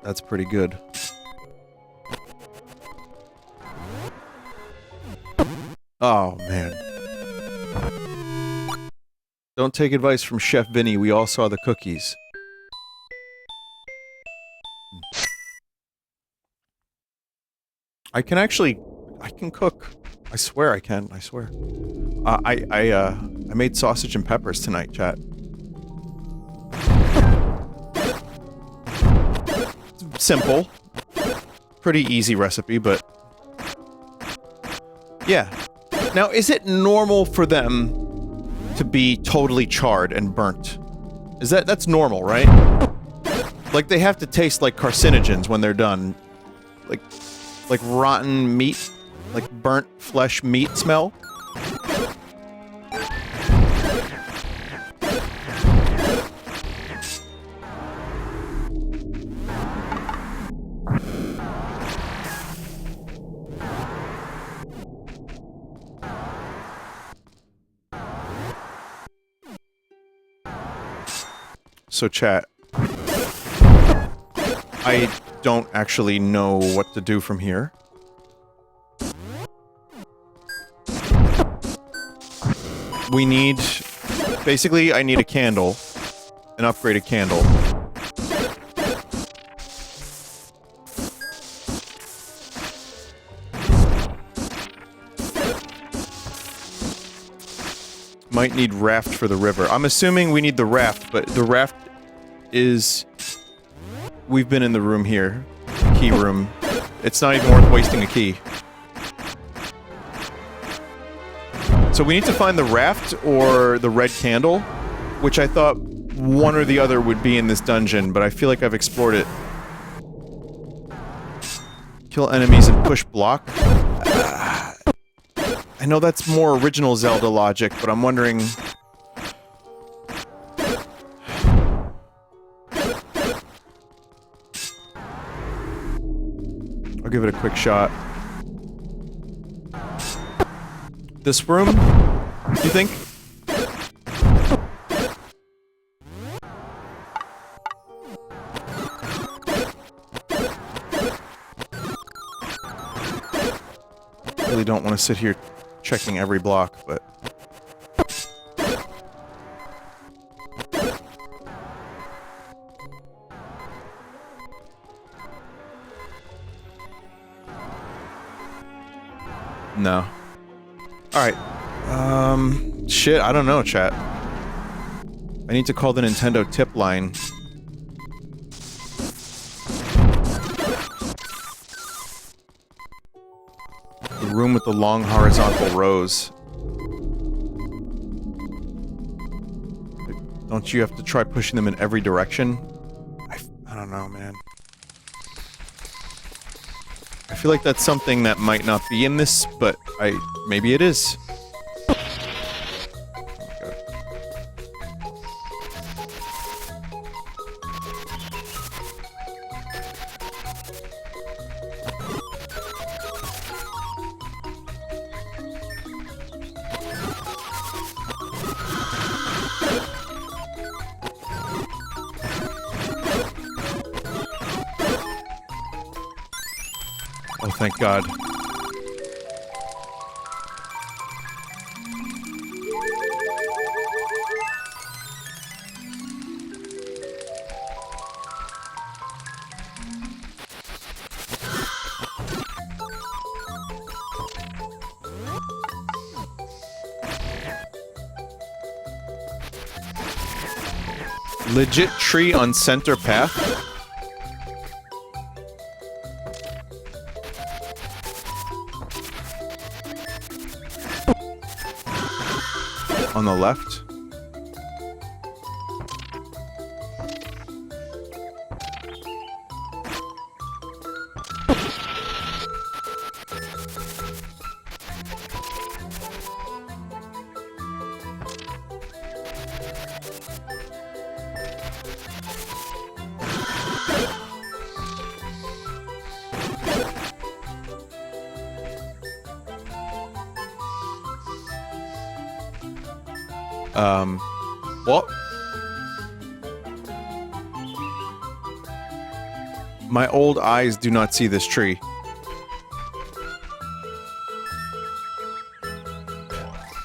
that's pretty good. Oh, man. Don't take advice from Chef Vinny, we all saw the cookies. I can cook. I swear I can, I swear. I made sausage and peppers tonight, chat. Simple. Pretty easy recipe, but... yeah. Now, is it normal for them to be totally charred and burnt? That's normal, right? Like, they have to taste like carcinogens when they're done. Like rotten meat? Like burnt flesh meat smell? So chat, I don't actually know what to do from here. We need... basically, I need a candle. An upgraded candle. Might need raft for the river. I'm assuming we need the raft, but the raft is... we've been in the room here. Key room. It's not even worth wasting a key. So we need to find the raft or the red candle, which I thought one or the other would be in this dungeon, but I feel like I've explored it. Kill enemies and push block. I know that's more original Zelda logic, but I'm wondering... I'll give it a quick shot. This room? You think? Really don't want to sit here checking every block, but... no. Alright. Shit, I don't know, chat. I need to call the Nintendo tip line. The room with the long horizontal rows. Don't you have to try pushing them in every direction? I don't know, man. I feel like that's something that might not be in this, but maybe it is. Oh, thank God. Legit tree on center path? On the left? What? My old eyes do not see this tree.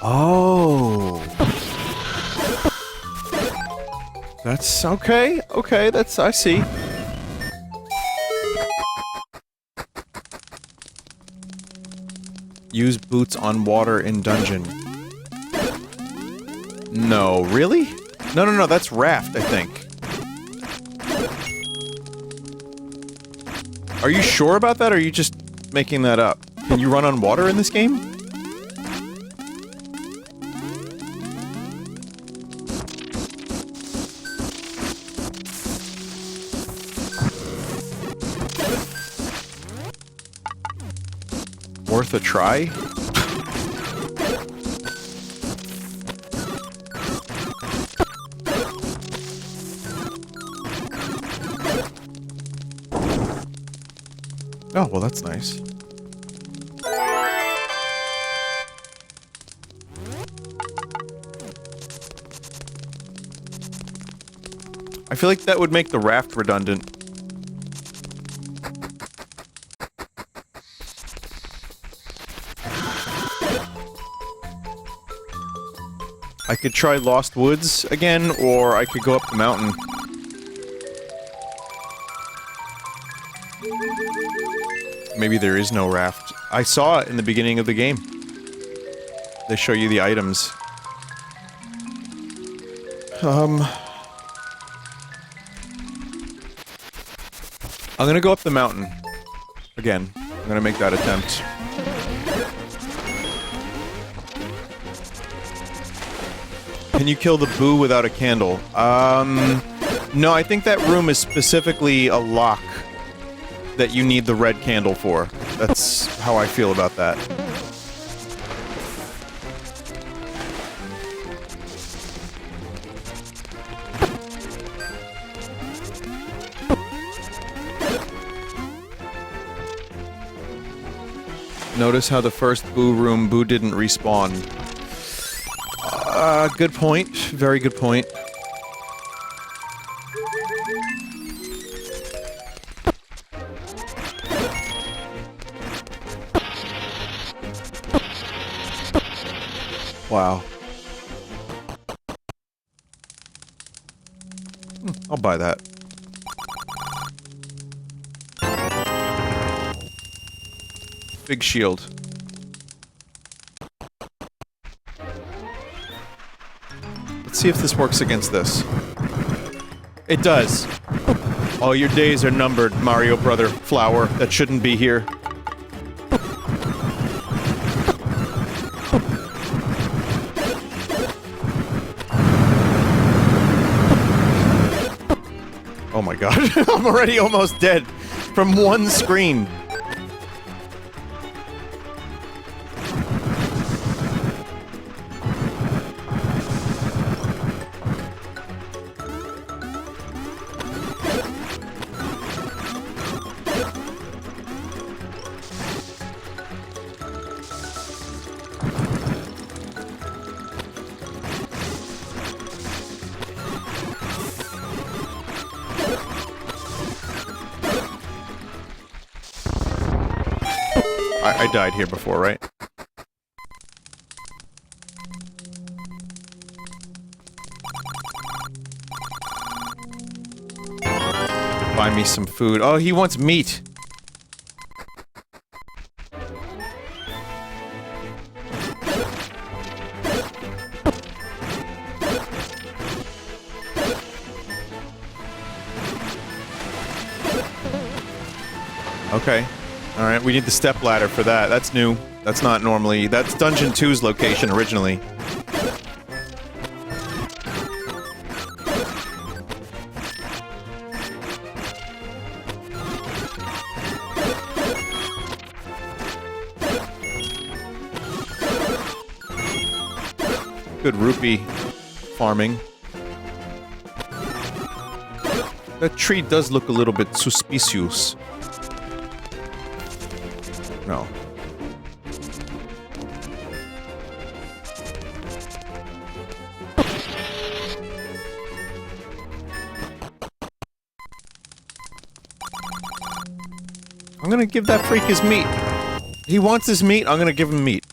Oh. That's okay. Okay, that's, I see. Use boots on water in dungeon. No, really? No, that's raft, I think. Are you sure about that, or are you just making that up? Can you run on water in this game? Worth a try? Oh, well, that's nice. I feel like that would make the raft redundant. I could try Lost Woods again, or I could go up the mountain. Maybe there is no raft. I saw it in the beginning of the game. They show you the items. I'm gonna go up the mountain. Again. I'm gonna make that attempt. Can you kill the boo without a candle? No, I think that room is specifically a lock that you need the red candle for. That's how I feel about that. Notice how the first boo room, boo didn't respawn. Good point. Very good point. Wow. I'll buy that. Big shield. Let's see if this works against this. It does. All your days are numbered, Mario Brother flower that shouldn't be here. Oh my god, I'm already almost dead from one screen. I died here before, right? Buy me some food. Oh, he wants meat! Okay. Alright, we need the step ladder for that. That's new. That's not normally... That's Dungeon 2's location originally. Good rupee farming. That tree does look a little bit suspicious. No. I'm gonna give that freak his meat. He wants his meat, I'm gonna give him meat.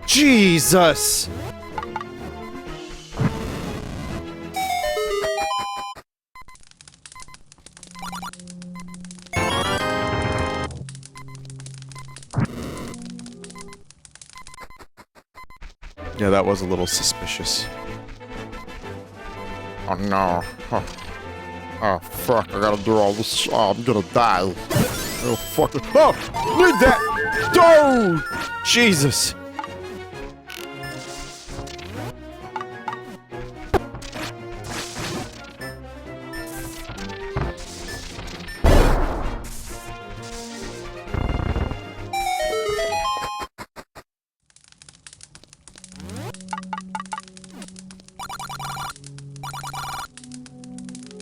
Jesus! Yeah, that was a little suspicious. Oh no. Oh, oh fuck, I gotta do all this. Oh, I'm gonna die. Oh fuck it. Oh! Need that! Dude! Jesus!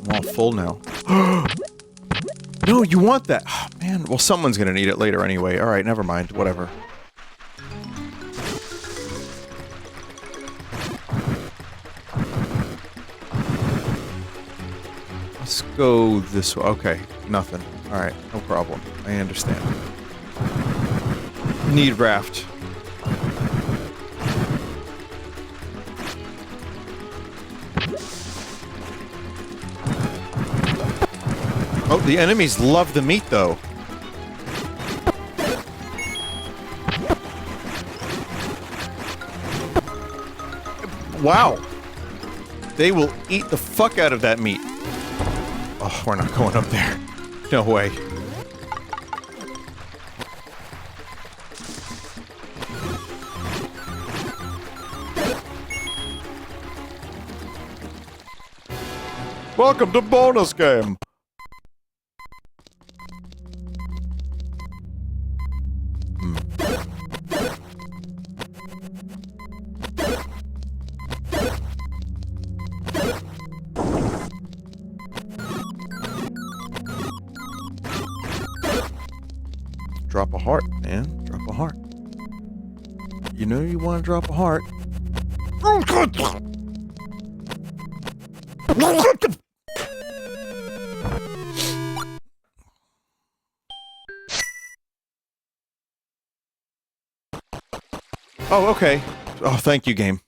I'm all full now. No, you want that! Oh, man, well someone's gonna need it later anyway. Alright, never mind. Whatever. Let's go this way. Okay, nothing. Alright, no problem. I understand. Need raft. Oh, the enemies love the meat, though. Wow. They will eat the fuck out of that meat. Oh, we're not going up there. No way. Welcome to bonus game! Drop a heart, man. Drop a heart. You know you want to drop a heart. Oh, okay. Oh, thank you, game.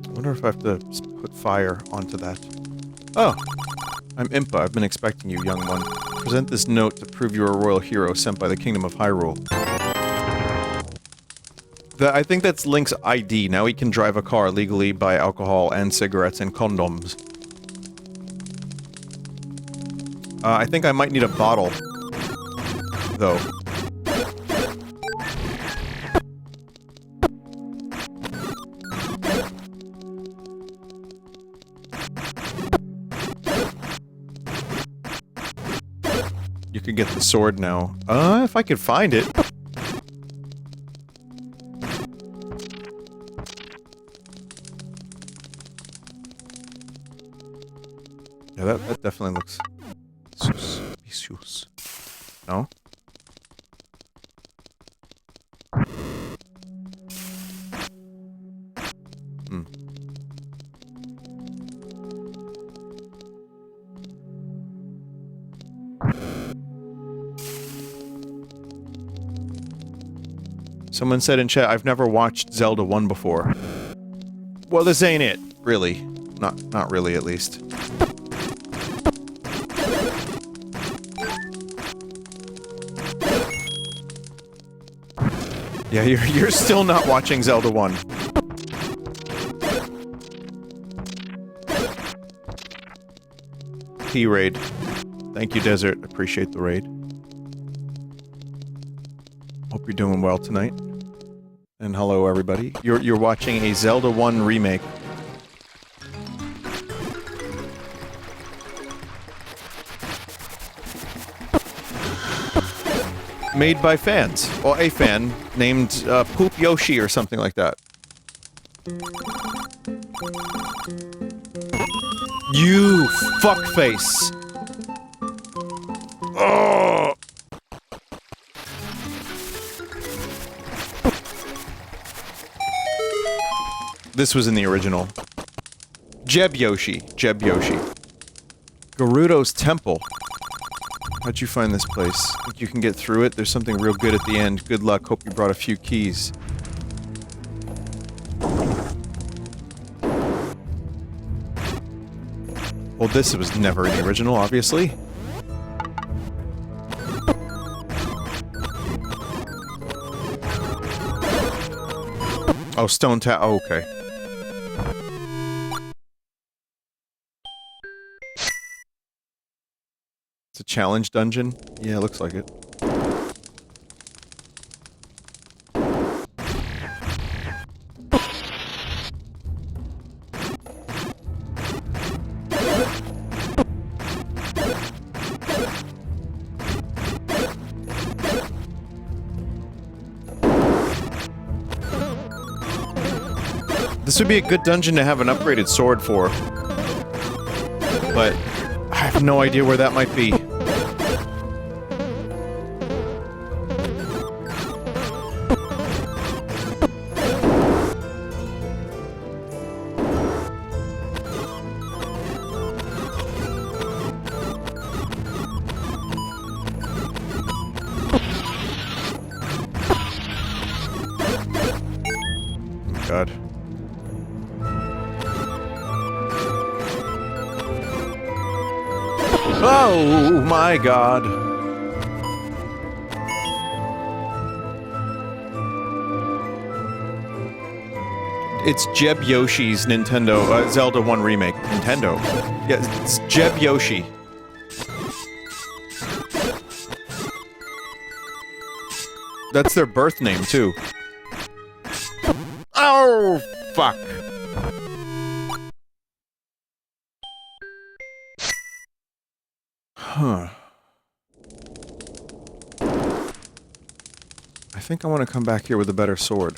I wonder if I have to put fire onto that. Oh! I'm Impa. I've been expecting you, young one. Present this note to prove you're a royal hero sent by the Kingdom of Hyrule. I think that's Link's ID. Now he can drive a car legally, buy alcohol and cigarettes and condoms. I think I might need a bottle. Though. get the sword now. If I could find it. Yeah, that definitely looks... Vinesauce. No? Hmm. Someone said in chat, I've never watched Zelda 1 before. Well, this ain't it, really. Not really, at least. Yeah, you're still not watching Zelda 1. P-raid. Thank you, Desert. Appreciate the raid. Hope you're doing well tonight. And hello, everybody. You're watching a Zelda 1 remake. Made by fans. Well, a fan named Poop Yoshi or something like that. You fuckface. Oh. This was in the original. Jeb Yoshi. Gerudo's Temple. How'd you find this place? Think you can get through it? There's something real good at the end. Good luck. Hope you brought a few keys. Well, this was never in the original, obviously. Oh, Stone Tower. Oh, okay. It's a challenge dungeon? Yeah, looks like it. This would be a good dungeon to have an upgraded sword for. But I have no idea where that might be. God. Oh my God. It's Jeb Yoshi's Nintendo, Zelda 1 remake. Nintendo. Yeah, it's Jeb Yoshi. That's their birth name, too. Oh, fuck. Huh. I think I want to come back here with a better sword.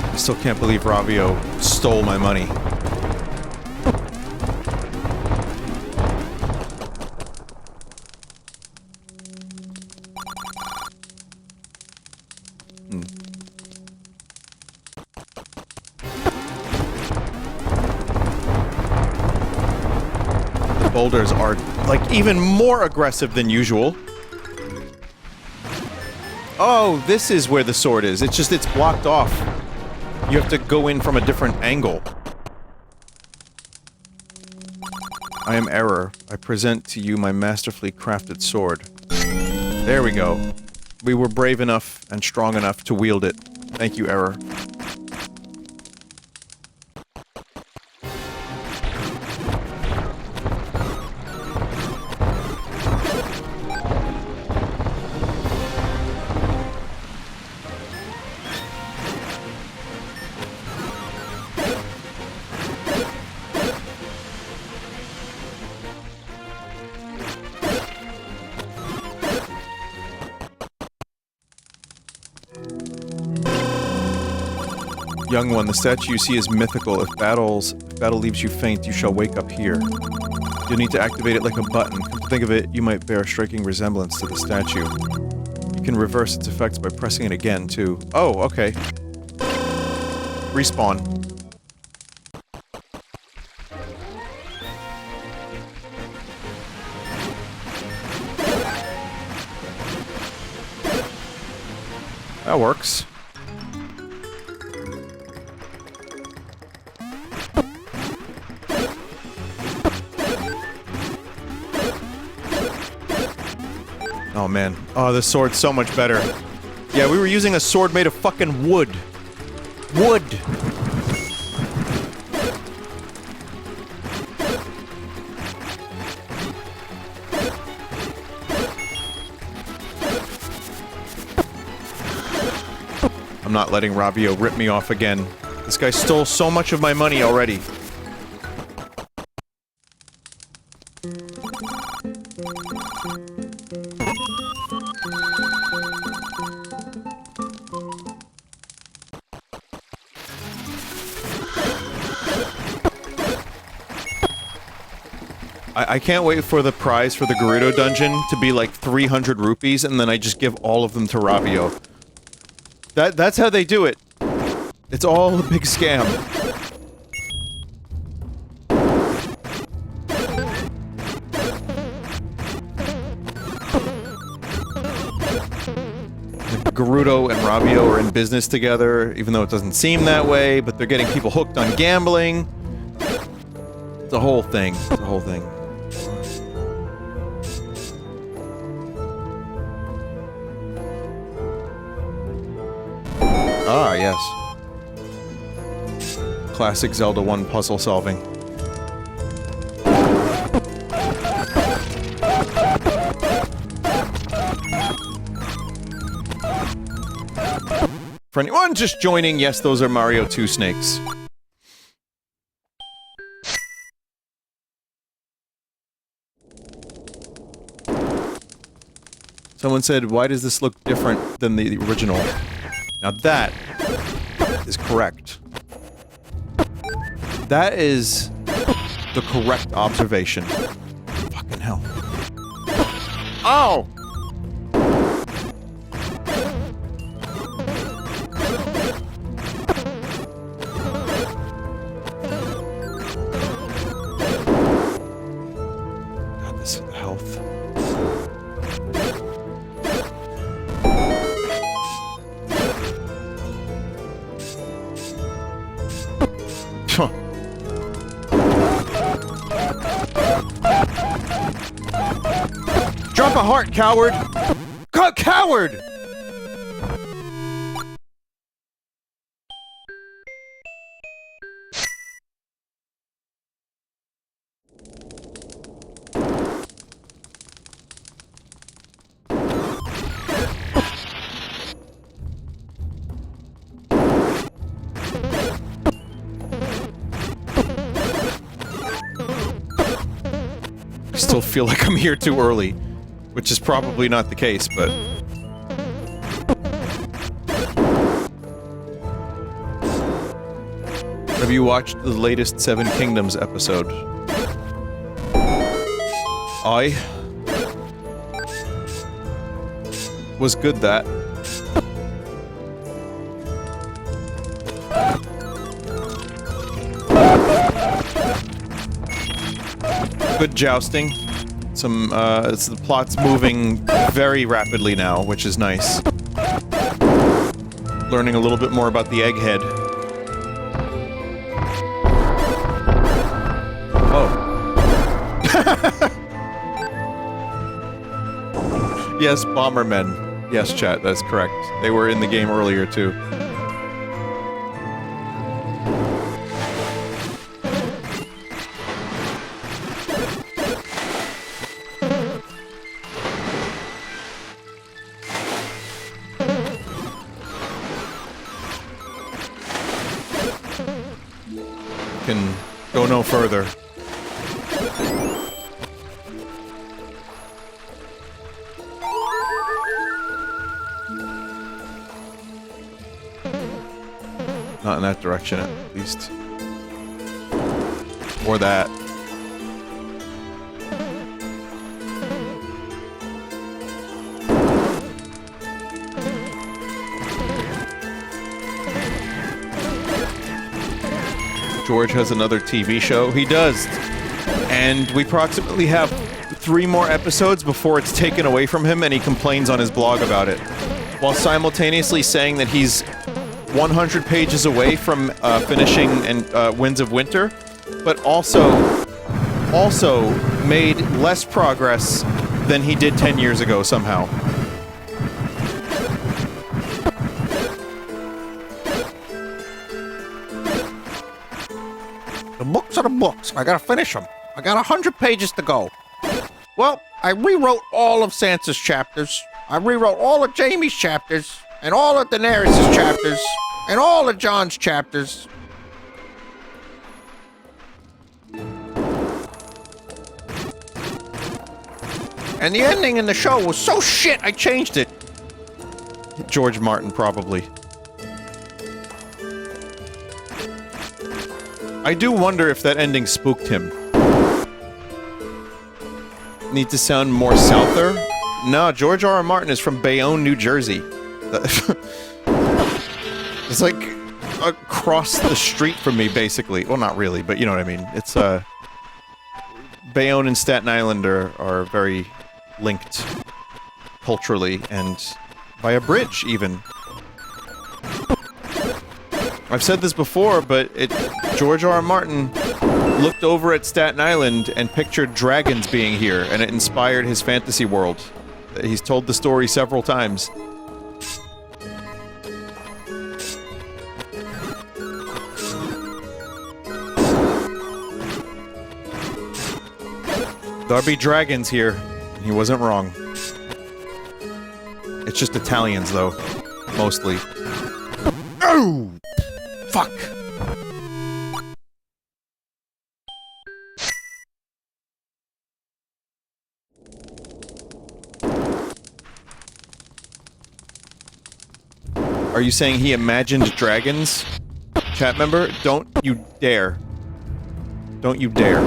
I still can't believe Ravio stole my money. Boulders are, like, even more aggressive than usual. Oh, this is where the sword is. It's just, it's blocked off. You have to go in from a different angle. I am Error. I present to you my masterfully crafted sword. There we go. We were brave enough and strong enough to wield it. Thank you, Error. Young one, the statue you see is mythical. If battle leaves you faint, you shall wake up here. You'll need to activate it like a button. Come to think of it, you might bear a striking resemblance to the statue. You can reverse its effects by pressing it again, too. Oh, okay. Respawn. That works. Oh man. Oh, this sword's so much better. Yeah, we were using a sword made of fucking wood. Wood! I'm not letting Ravio rip me off again. This guy stole so much of my money already. I can't wait for the prize for the Gerudo dungeon to be like 300 rupees, and then I just give all of them to Ravio. That's how they do it. It's all a big scam. Gerudo and Ravio are in business together, even though it doesn't seem that way, but they're getting people hooked on gambling. It's a whole thing. It's a whole thing. Ah, yes. Classic Zelda 1 puzzle solving. For anyone just joining, yes, those are Mario 2 snakes. Someone said, why does this look different than the original? Now that is correct. That is the correct observation. Fucking hell. Oh! God, this health. Drop a heart, coward! Coward! I still feel like I'm here too early. Which is probably not the case, but... Have you watched the latest Seven Kingdoms episode? I... was good that. Good jousting. Some, the plot's moving very rapidly now, which is nice. Learning a little bit more about the egghead. Oh. Yes, Bombermen. Yes, chat, that's correct. They were in the game earlier, too. Can go no further. Not not in that direction, at least. Or that. George has another TV show. He does. And we approximately have 3 more episodes before it's taken away from him and he complains on his blog about it. While simultaneously saying that he's 100 pages away from finishing and Winds of Winter, but also made less progress than he did 10 years ago somehow. The books are the books. I gotta finish them. I got 100 pages to go. Well, I rewrote all of Sansa's chapters. I rewrote all of Jaime's chapters. And all of Daenerys' chapters. And all of Jon's chapters. And the ending in the show was so shit, I changed it. George Martin, probably. I do wonder if that ending spooked him. Need to sound more souther? No, George R. R. Martin is from Bayonne, New Jersey. It's like across the street from me, basically. Well, not really, but you know what I mean. It's, Bayonne and Staten Island are very linked culturally and by a bridge, even. I've said this before, but George R. R. Martin looked over at Staten Island and pictured dragons being here, and it inspired his fantasy world. He's told the story several times. There'll be dragons here. He wasn't wrong. It's just Italians, though. Mostly. Oh! Fuck! Are you saying he imagined dragons? Chat member, don't you dare. Don't you dare.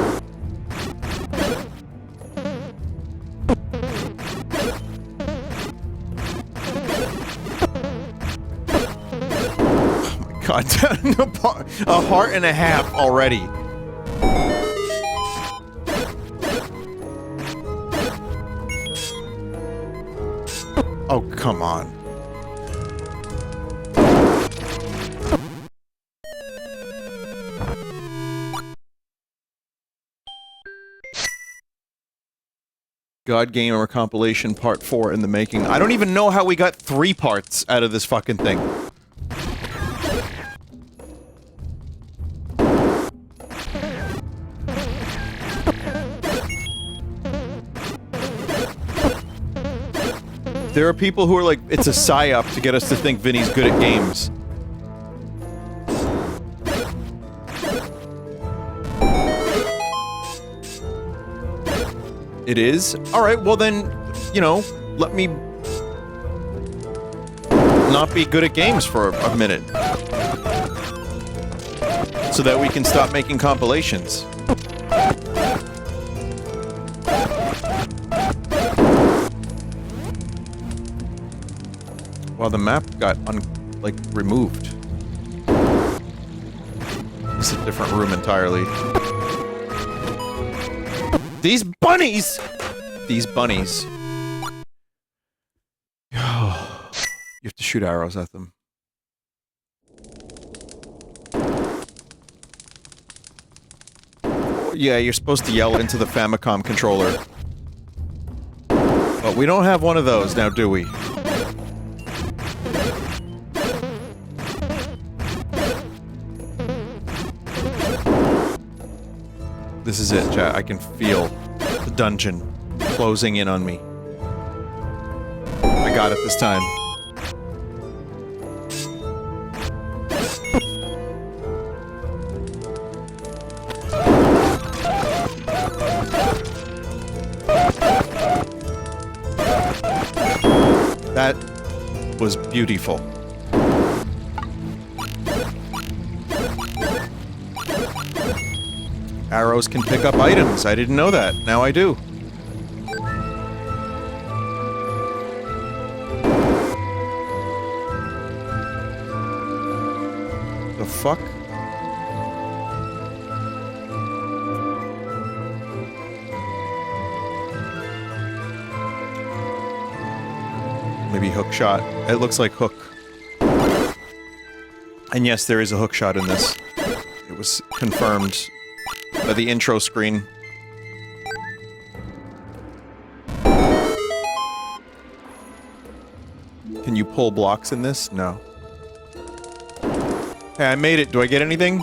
God, a heart and a half already. Oh, come on. God Gamer compilation part 4 in the making. I don't even know how we got 3 parts out of this fucking thing. There are people who are like, it's a psyop to get us to think Vinny's good at games. It is? Alright, well then, you know, let me not be good at games for a minute. So that we can stop making compilations. Well, the map got, removed. It's a different room entirely. These bunnies! These bunnies. You have to shoot arrows at them. Yeah, you're supposed to yell into the Famicom controller. But we don't have one of those now, do we? This is it, chat. I can feel the dungeon closing in on me. I got it this time. That was beautiful. Arrows can pick up items. I didn't know that. Now I do. The fuck? Maybe hook shot. It looks like hook. And yes, there is a hook shot in this. It was confirmed by the intro screen. Can you pull blocks in this? No. Hey, I made it. Do I get anything?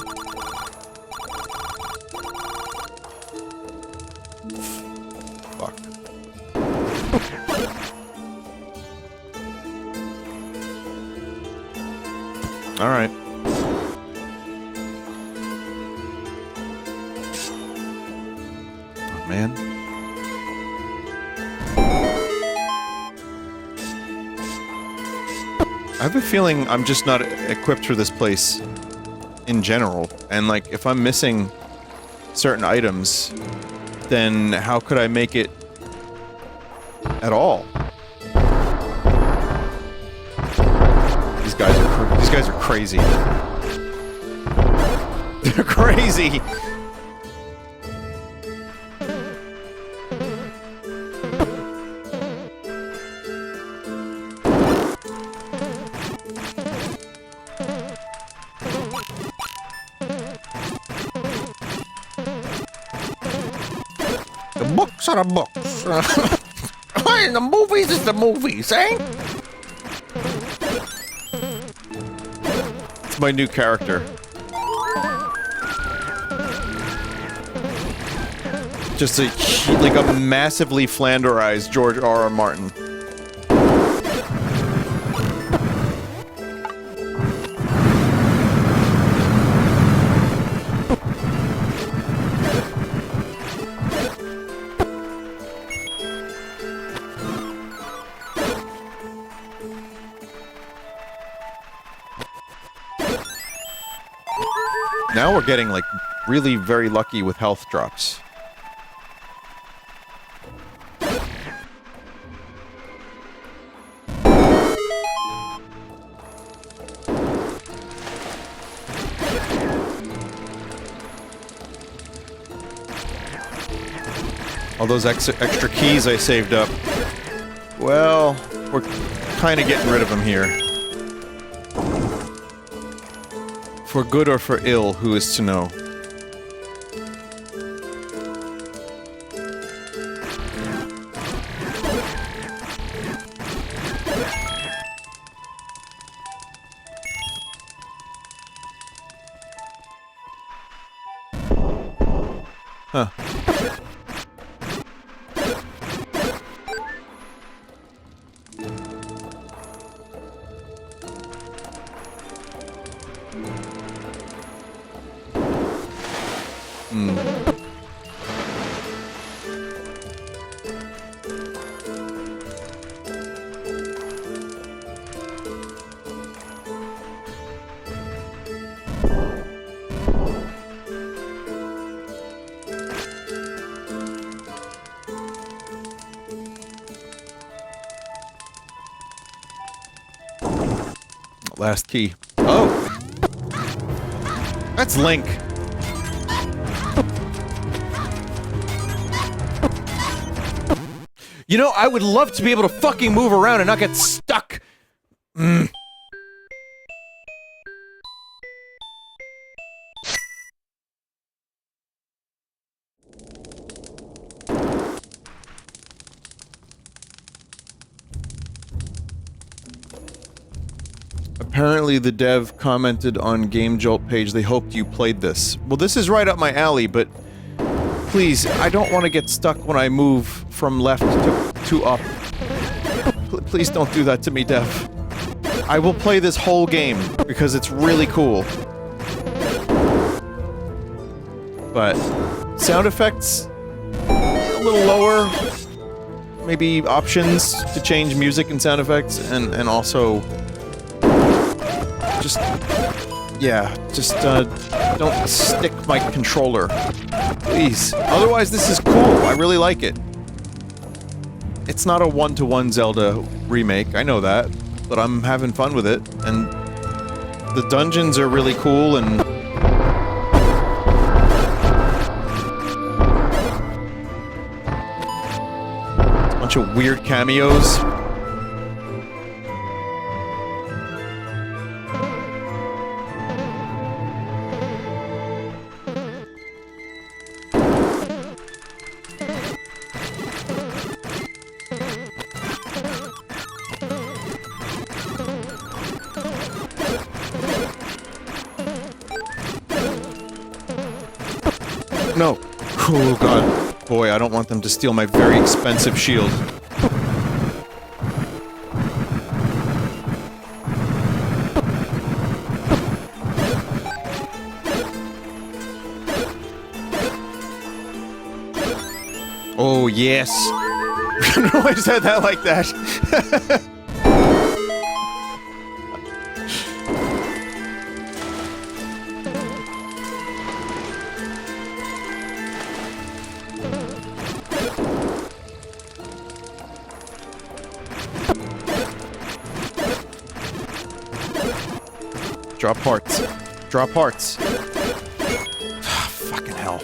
Fuck. Alright. Oh, man. I have a feeling I'm just not equipped for this place in general. And, like, if I'm missing certain items, then how could I make it at all? These guys are crazy. They're crazy! The books are the books. Why, the movies is the movies, eh? It's my new character. Just like a massively flanderized George R.R. Martin. Now we're getting, like, really very lucky with health drops. All those extra keys I saved up. Well, we're kind of getting rid of them here. For good or for ill, who is to know? Huh. Last key. Oh! That's Link. You know, I would love to be able to fucking move around and not get stuck. Apparently the dev commented on Game Jolt page they hoped you played this. Well, this is right up my alley, but please, I don't want to get stuck when I move from left to up. Please don't do that to me, dev. I will play this whole game because it's really cool. But sound effects a little lower. Maybe options to change music and sound effects, and also just Yeah, just, don't stick my controller. Please. Otherwise, this is cool. I really like it. It's not a one-to-one Zelda remake, I know that, but I'm having fun with it, and the dungeons are really cool, and a bunch of weird cameos. No. Oh, God. Boy, I don't want them to steal my very expensive shield. Oh, yes. I don't know why I said that like that. Drop hearts. Drop hearts. Fucking hell.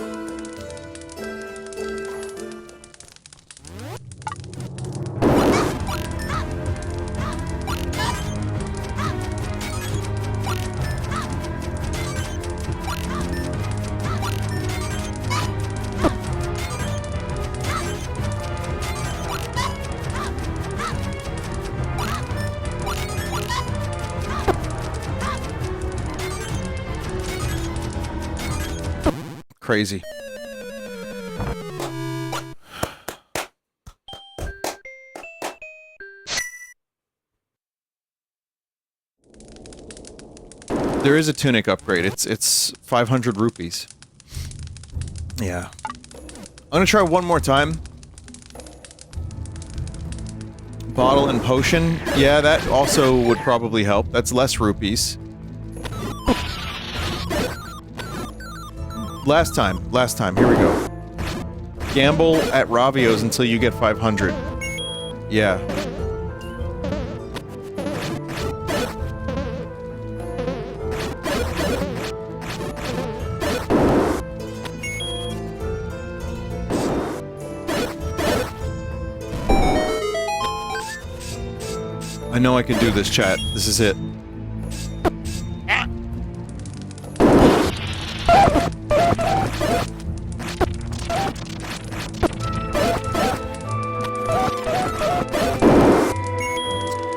Crazy. There is a tunic upgrade. It's 500 rupees. Yeah. I'm gonna try one more time. Bottle and potion. Yeah, that also would probably help. That's less rupees. Last time, here we go. Gamble at Ravio's until you get 500. Yeah. I know I can do this, chat. This is it.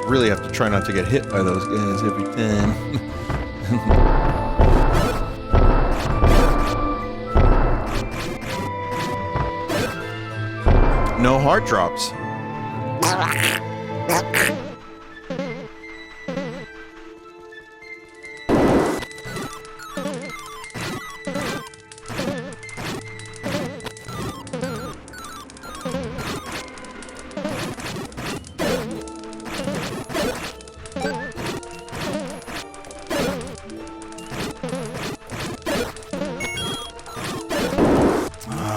Really have to try not to get hit by those guys every time. No heart drops.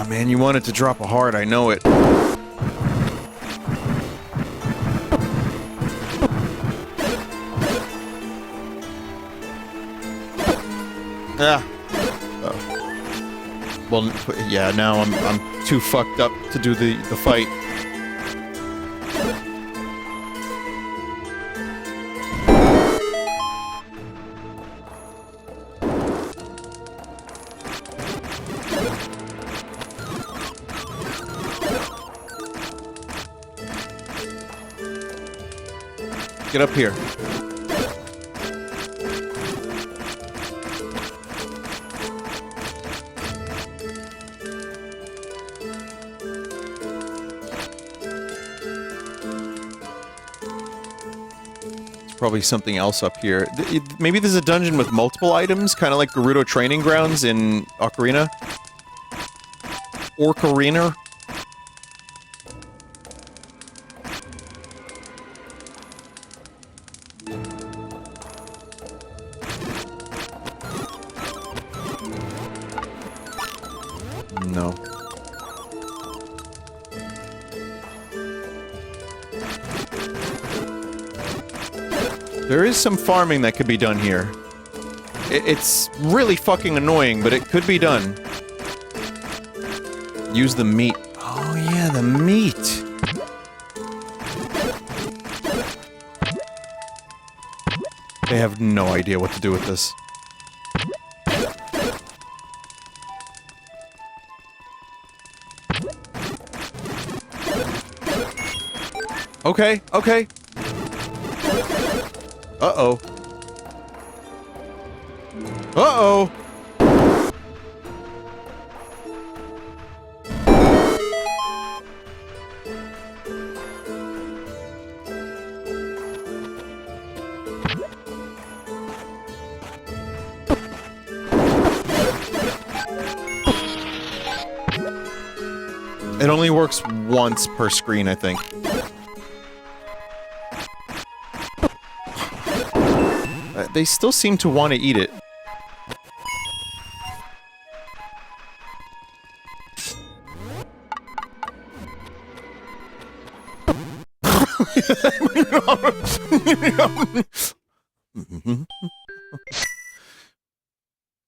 Man, you wanted to drop a heart, I know it. Yeah. Oh. Well, yeah, now I'm too fucked up to do the fight. Get up here. There's probably something else up here. Maybe there's a dungeon with multiple items, kind of like Gerudo Training Grounds in Ocarina. Ocarina. No. There is some farming that could be done here. It's really fucking annoying, but it could be done. Use the meat. Oh yeah, the meat. They have no idea what to do with this. Okay, okay. Uh-oh. Uh-oh! It only works once per screen, I think. They still seem to want to eat it.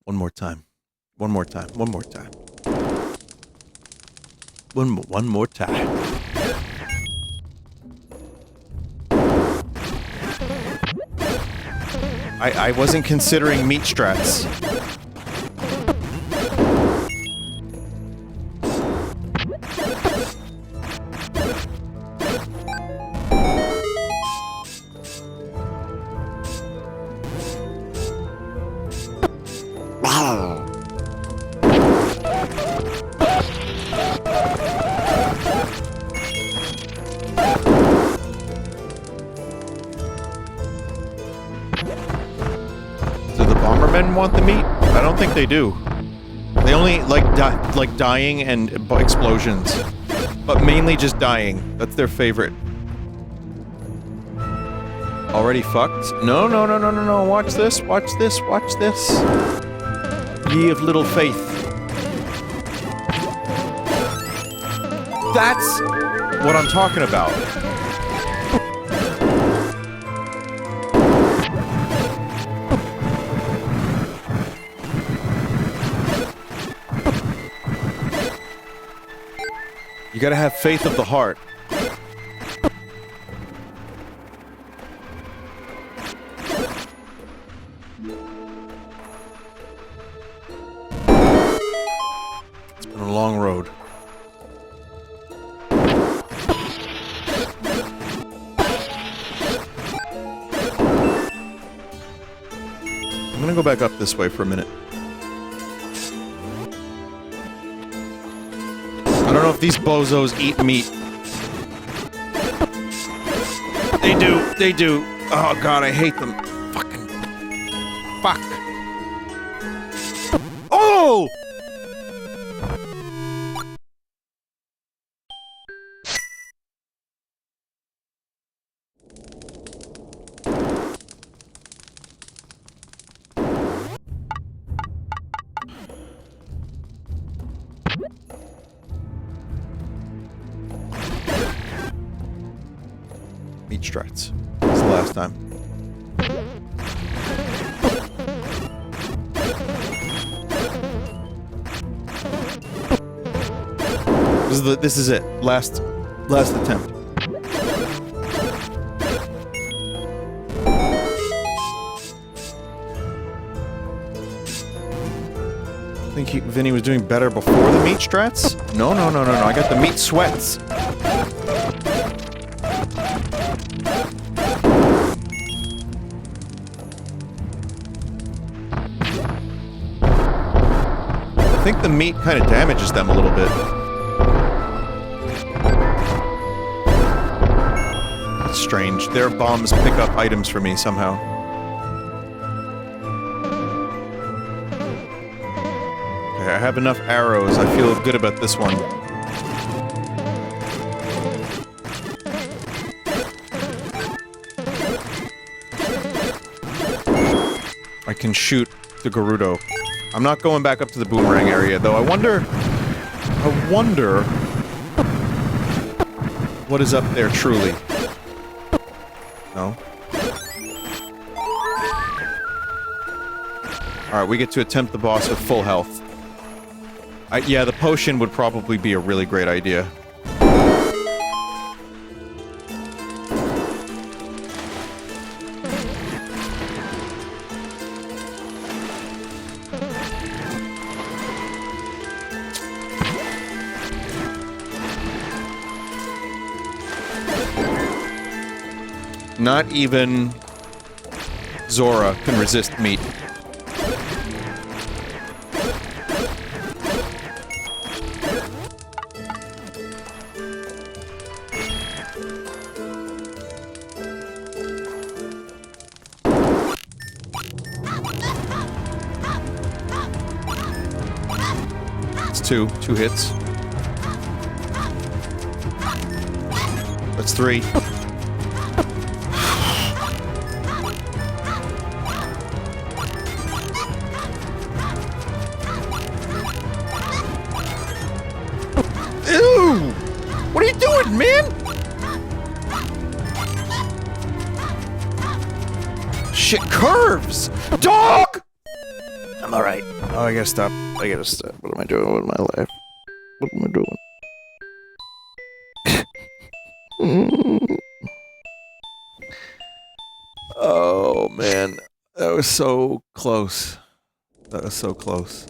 One more time. One more time. One more time. One more time. I wasn't considering meat strats. Want the meat? I don't think they do. They only like dying and explosions, but mainly just dying. That's their favorite. Already fucked? No, no, no, no, no, no. Watch this. Watch this. Watch this. Ye of little faith. That's what I'm talking about. You gotta have faith of the heart. It's been a long road. I'm gonna go back up this way for a minute. I don't know if these bozos eat meat. They do. They do. Oh god, I hate them. Fucking... Fuck. Oh! Meat strats. That's the last time. This is it. Last attempt. I think Vinny was doing better before the meat strats? No, no, no, no, no. I got the meat sweats. I think the meat kind of damages them a little bit. It's strange. Their bombs pick up items for me somehow. Okay, I have enough arrows. I feel good about this one. I can shoot the Gerudo. I'm not going back up to the boomerang area, though. I wonder I wonder what is up there truly. No. Alright, we get to attempt the boss with full health. Yeah, the potion would probably be a really great idea. Not even Zora can resist meat. It's two hits. That's 3. What are you doing, man? Shit curves! Dog! I'm alright. Oh, I gotta stop. I gotta stop. What am I doing with my life? What am I doing? Oh, man. That was so close. That was so close.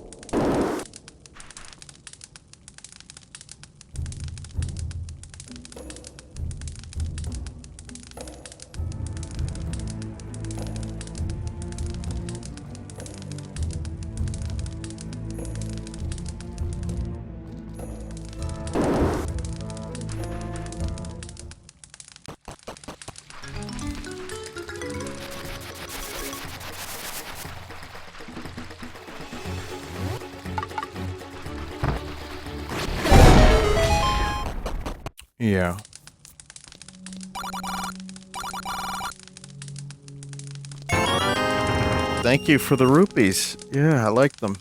Yeah. Thank you for the rupees. Yeah, I like them.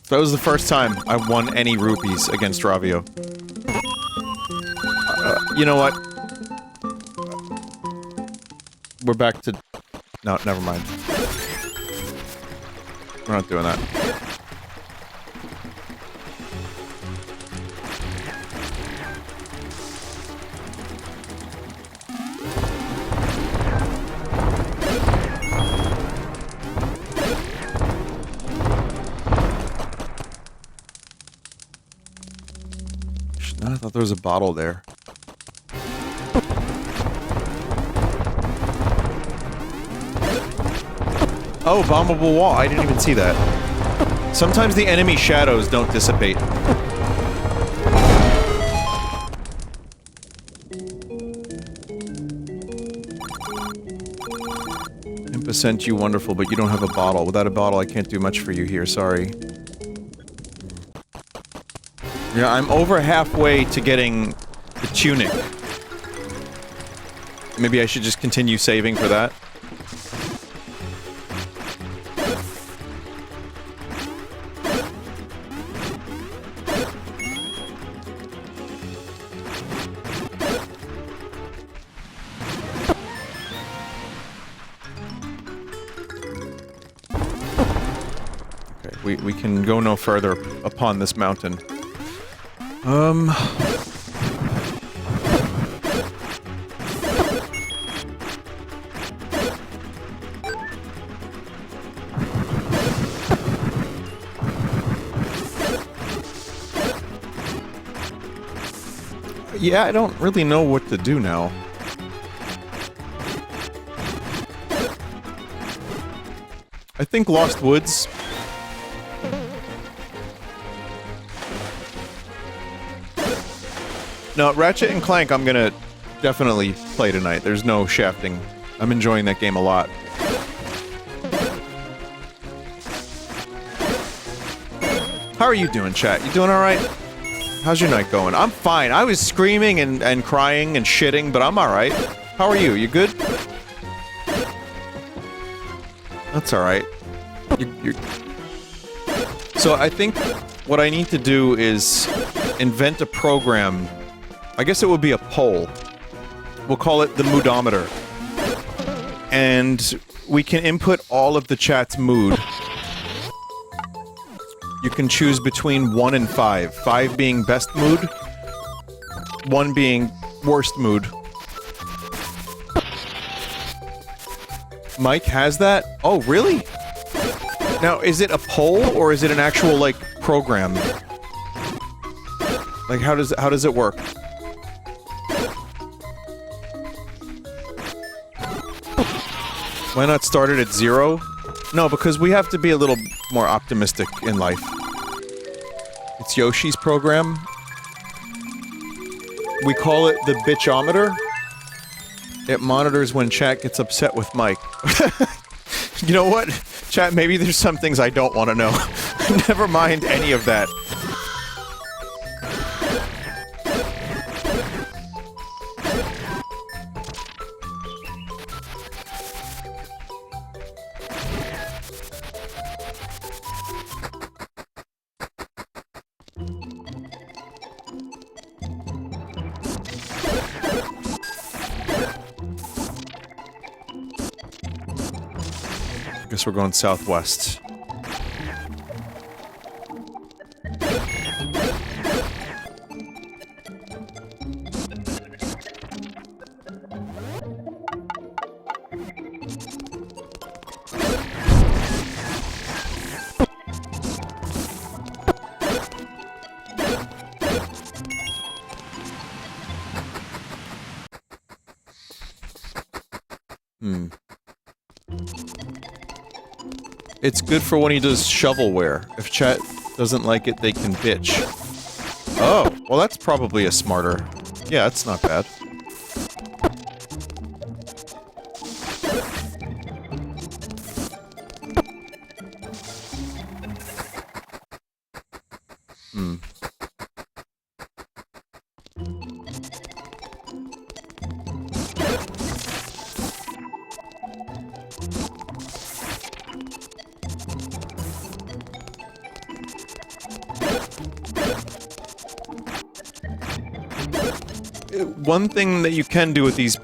That was the first time I won any rupees against Ravio. You know what? We're back to... No, never mind. We're not doing that. I thought there was a bottle there. Oh, bombable wall. I didn't even see that. Sometimes the enemy shadows don't dissipate. Impa sent you wonderful, but you don't have a bottle. Without a bottle, I can't do much for you here. Sorry. Yeah, I'm over halfway to getting the tunic. Maybe I should just continue saving for that. Okay, we can go no further upon this mountain. Yeah, I don't really know what to do now. I think Lost Woods... No, Ratchet and Clank I'm gonna definitely play tonight. There's no shafting. I'm enjoying that game a lot. How are you doing, chat? You doing alright? How's your night going? I'm fine. I was screaming and crying and shitting, but I'm alright. How are you? You good? That's alright. You're... So I think what I need to do is invent a program. I guess it would be a poll. We'll call it the moodometer. And we can input all of the chat's mood. You can choose between 1 and 5. 5 being best mood, 1 being worst mood. Mike has that? Oh, really? Now, is it a poll or is it an actual, like, program? Like, how does it work? Why not start it at 0? No, because we have to be a little more optimistic in life. It's Yoshi's program. We call it the bitchometer. It monitors when chat gets upset with Mike. You know what? Chat, maybe there's some things I don't want to know. Never mind any of that. Guess we're going southwest. It's good for when he does shovelware. If chat doesn't like it, they can bitch. Oh, well that's probably a smarter... Yeah, that's not bad. One thing that you can do with these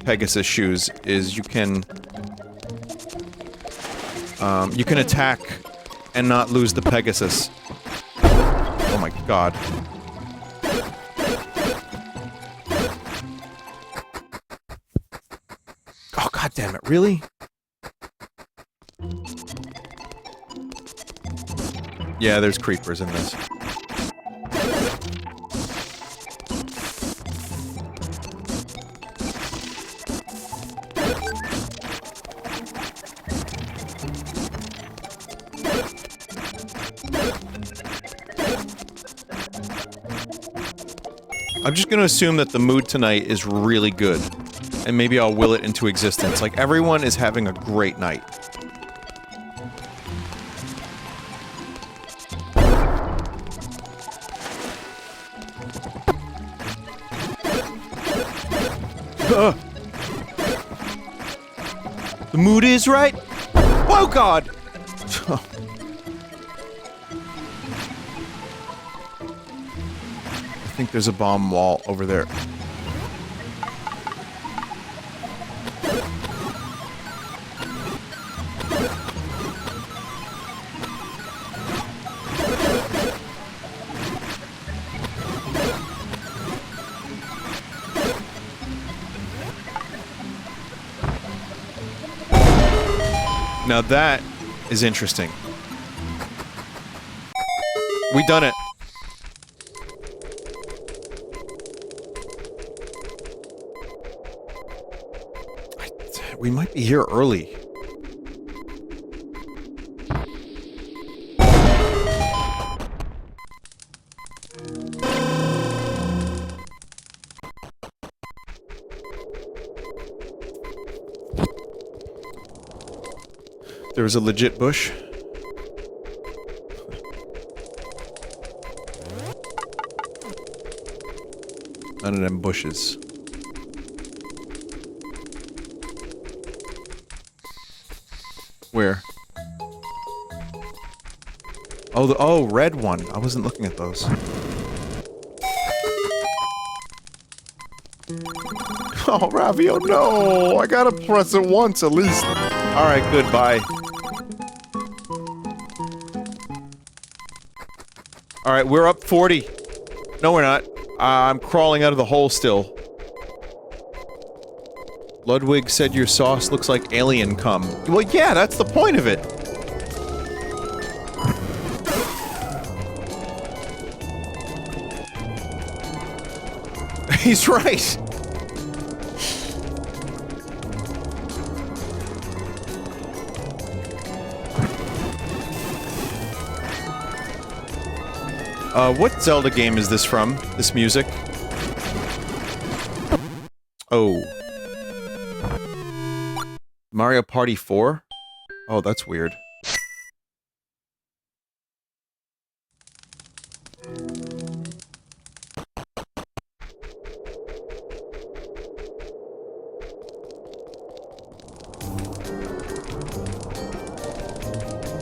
Pegasus shoes is you can attack and not lose the Pegasus. Oh my god. Oh god damn it, really? Yeah, there's creepers in this. I'm just gonna assume that the mood tonight is really good, and maybe I'll will it into existence. Like, everyone is having a great night. The mood is right? Oh god! I think there's a bomb wall over there. Now that is interesting. We done it. We might be here early. There was a legit bush. None of them bushes. Where? Oh, red one. I wasn't looking at those. Oh, Ravio, no! I gotta press it once at least. Alright, goodbye. Alright, we're up 40. No, we're not. I'm crawling out of the hole still. Ludwig said your sauce looks like alien cum. Well, yeah, that's the point of it. He's right. What Zelda game is this from? This music? Oh. Mario Party 4? Oh, that's weird.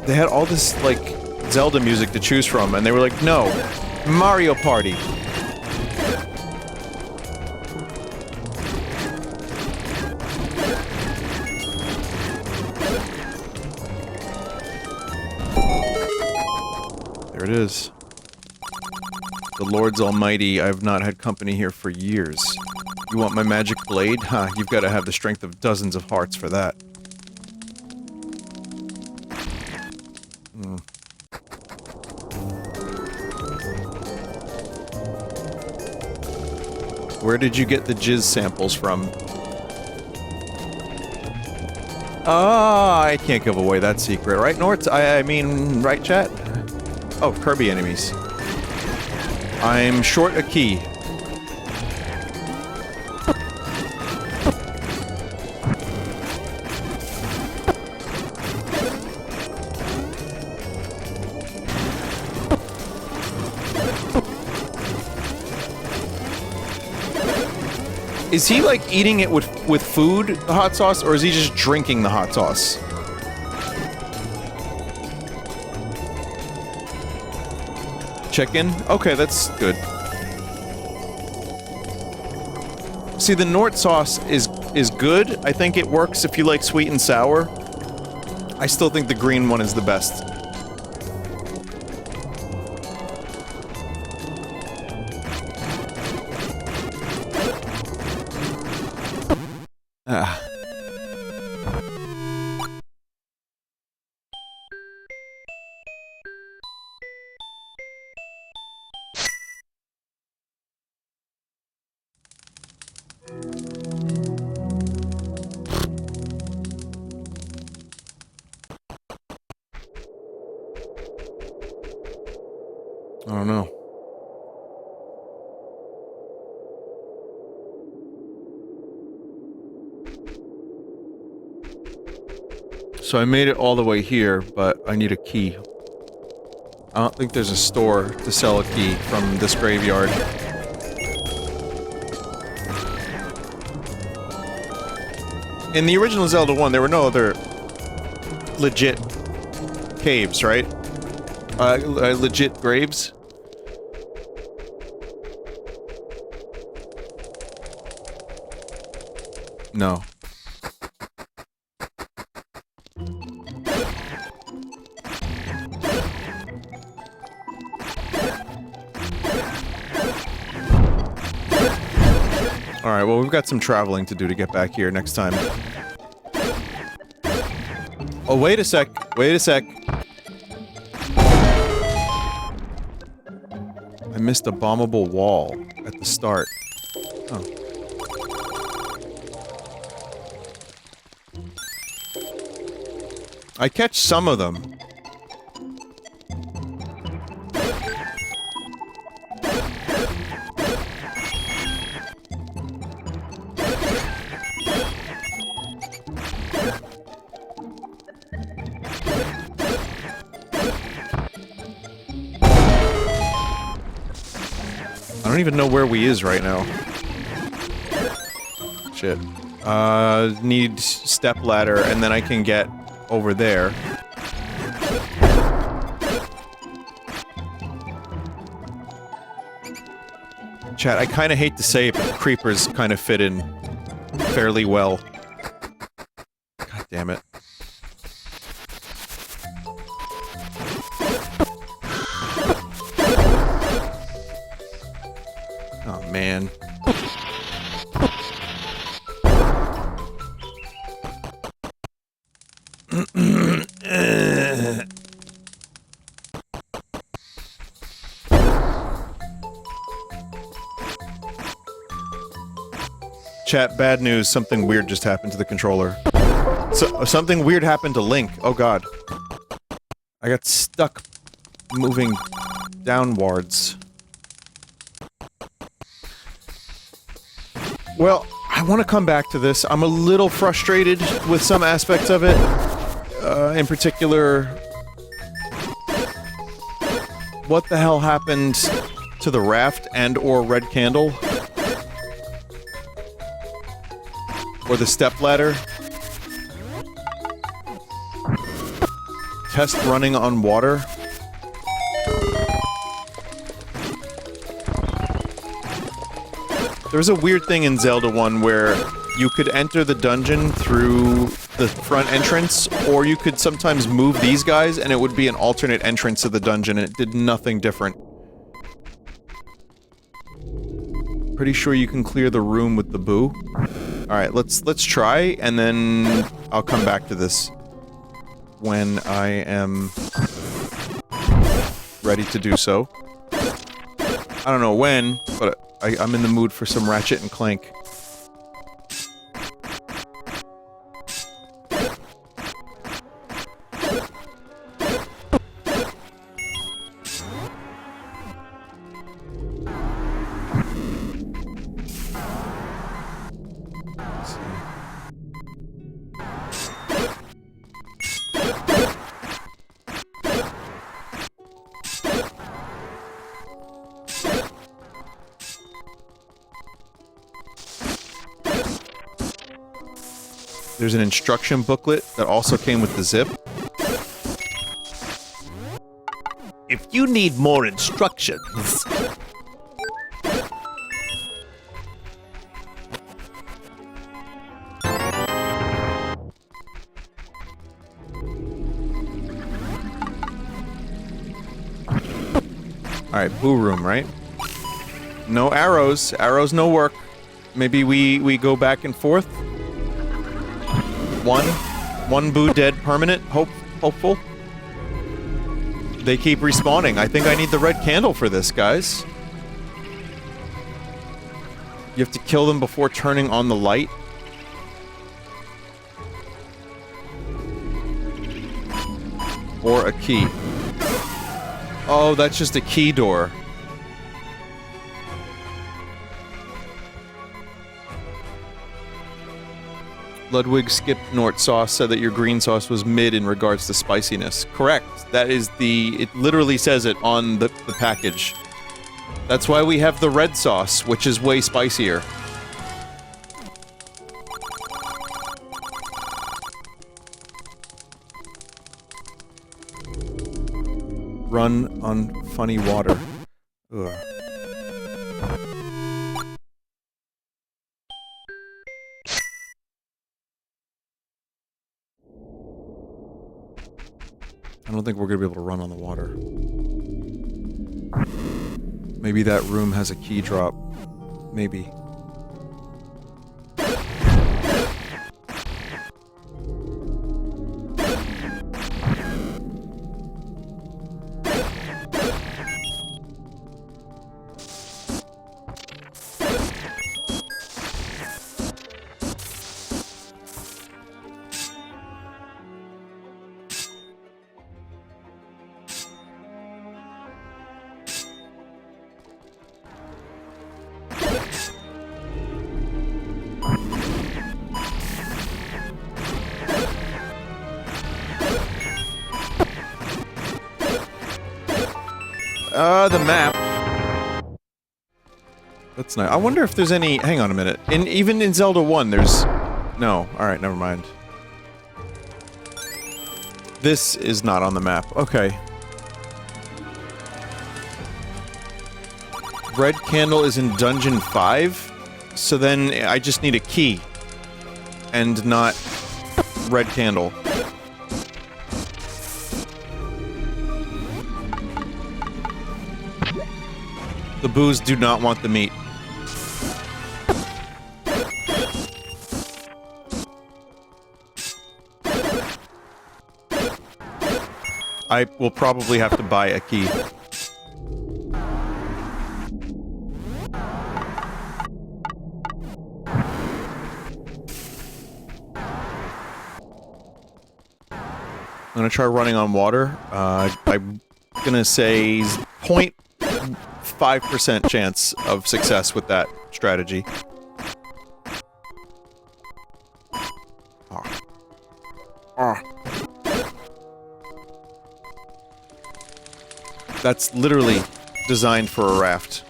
They had all this, like, Zelda music to choose from, and they were like, no, Mario Party. There it is. The Lord's almighty, I have not had company here for years. You want my magic blade? Huh, you've got to have the strength of dozens of hearts for that. Where did you get the jizz samples from? Ah, I can't give away that secret, right, Nort? I mean, right, chat? Oh, Kirby enemies. I'm short a key. Is he, like, eating it with food, the hot sauce, or is he just drinking the hot sauce? Chicken? Okay, that's good. See, the Nort sauce is good. I think it works if you like sweet and sour. I still think the green one is the best. Ah. I don't know. So I made it all the way here, but I need a key. I don't think there's a store to sell a key from this graveyard. In the original Zelda 1, there were no other legit caves, right? Legit graves? No. Alright, well, we've got some traveling to do to get back here next time. Oh, wait a sec. Wait a sec. I missed a bombable wall at the start. Oh. I catch some of them. don't even know where we is right now. Shit. Need step ladder, and then I can get over there. Chat, I kind of hate to say it, but creepers kind of fit in fairly well. God damn it. Oh, man. Chat, bad news. Something weird just happened to the controller. Something weird happened to Link. Oh god. I got stuck moving downwards. Well, I want to come back to this. I'm a little frustrated with some aspects of it. In particular, what the hell happened to the raft and or red candle? Or the stepladder? Test running on water? There was a weird thing in Zelda 1 where you could enter the dungeon through the front entrance, or you could sometimes move these guys and it would be an alternate entrance to the dungeon and it did nothing different. Pretty sure you can clear the room with the boo. Alright, let's try, and then I'll come back to this when I am ready to do so. I don't know when, but I'm in the mood for some Ratchet and Clank. There's an instruction booklet that also came with the zip. If you need more instructions... Alright, boo room, right? No arrows. Arrows no work. Maybe we go back and forth? One boo dead permanent? Hopeful? They keep respawning. I think I need the red candle for this, guys. You have to kill them before turning on the light. Or a key. Oh, that's just a key door. Ludwig skipped Nort sauce, said that your green sauce was mid in regards to spiciness. Correct. That is it literally says it on the package. That's why we have the red sauce, which is way spicier. Run on funny water. Ugh. I don't think we're gonna be able to run on the water. Maybe that room has a key drop. Maybe. The map. That's nice. I wonder if there's any... Hang on a minute. Even in Zelda 1, there's... No. Alright, never mind. This is not on the map. Okay. Red candle is in Dungeon 5? So then I just need a key. And not red candle. The boos do not want the meat. I will probably have to buy a key. I'm gonna try running on water. I'm gonna say 0.5% chance of success with that strategy. That's literally designed for a raft.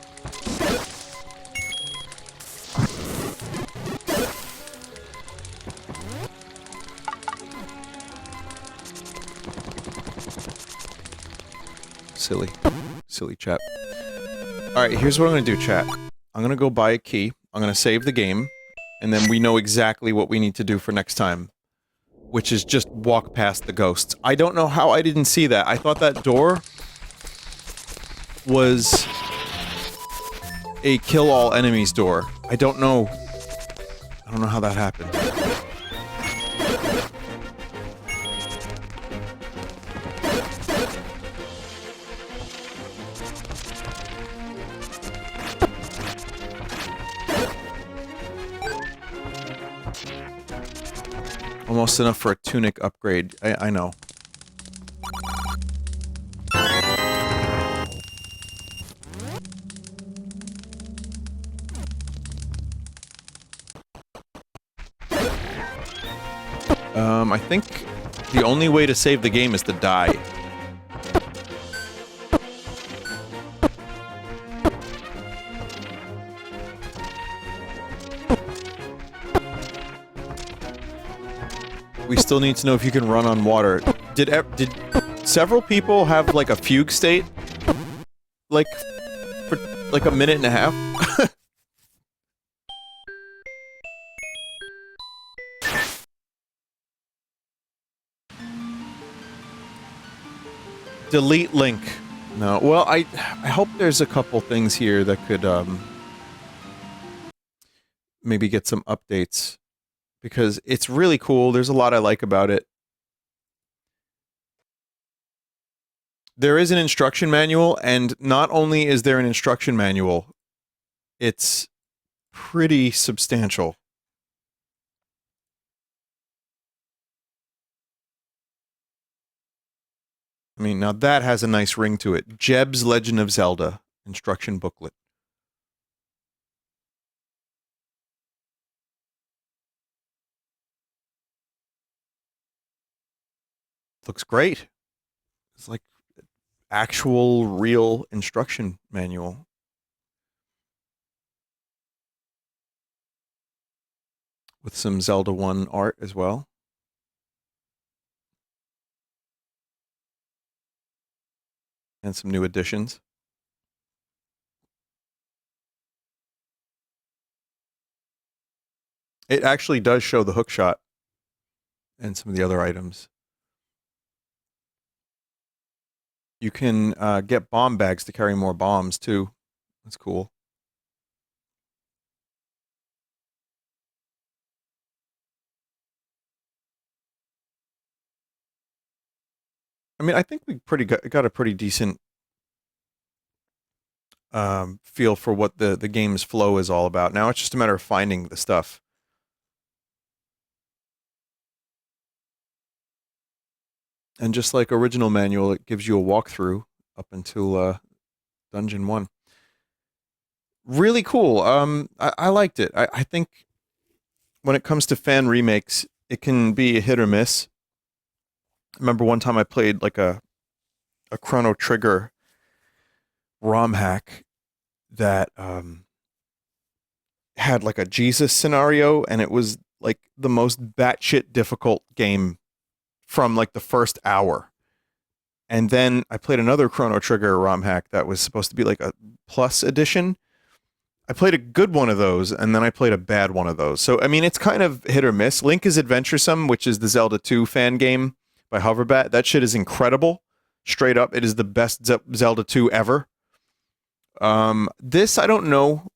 Silly. Silly chat. Alright, here's what I'm gonna do, chat. I'm gonna go buy a key, I'm gonna save the game, and then we know exactly what we need to do for next time. Which is just walk past the ghosts. I don't know how I didn't see that. I thought that door was a kill all enemies door. I don't know how that happened. Almost enough for a tunic upgrade. I know. I think the only way to save the game is to die. We still need to know if you can run on water. Did several people have, like, a fugue state? Like, for, like, a minute and a half? Delete link. No. Well, I hope there's a couple things here that could, maybe get some updates. Because it's really cool. There's a lot I like about it. There is an instruction manual, and not only is there an instruction manual, it's pretty substantial. I mean, now that has a nice ring to it. Jeb's Legend of Zelda instruction booklet. Looks great. It's like actual, real instruction manual. With some Zelda 1 art as well. And some new additions. It actually does show the hookshot. And some of the other items. You can get bomb bags to carry more bombs, too. That's cool. I mean, I think we got a pretty decent feel for what the game's flow is all about. Now it's just a matter of finding the stuff. And just like original manual, it gives you a walkthrough up until Dungeon 1. Really cool. I liked it. I think when it comes to fan remakes, it can be a hit or miss. I remember one time I played like a Chrono Trigger ROM hack that had like a Jesus scenario, and it was like the most batshit difficult game from like the first hour. And then I played another Chrono Trigger ROM hack that was supposed to be like a plus edition. I played a good one of those, and then I played a bad one of those. So, I mean, it's kind of hit or miss. Link is Adventuresome, which is the Zelda 2 fan game by Hoverbat. That shit is incredible. Straight up, it is the best Zelda 2 ever. This, I don't know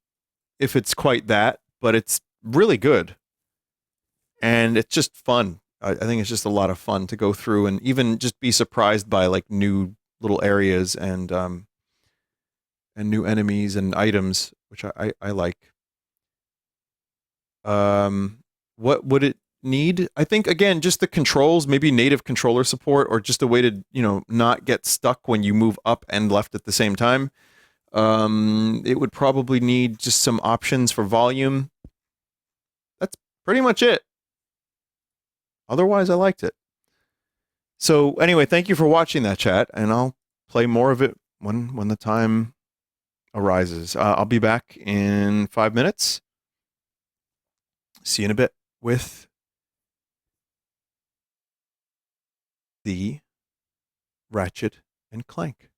if it's quite that, but it's really good. And it's just fun. I think it's just a lot of fun to go through and even just be surprised by like new little areas and new enemies and items, which I like. What would it need? I think again, just the controls, maybe native controller support, or just a way to, you know, not get stuck when you move up and left at the same time. It would probably need just some options for volume. That's pretty much it. Otherwise, I liked it. So anyway, thank you for watching that, chat, and I'll play more of it when the time arises. I'll be back in 5 minutes. See you in a bit with the Ratchet and Clank.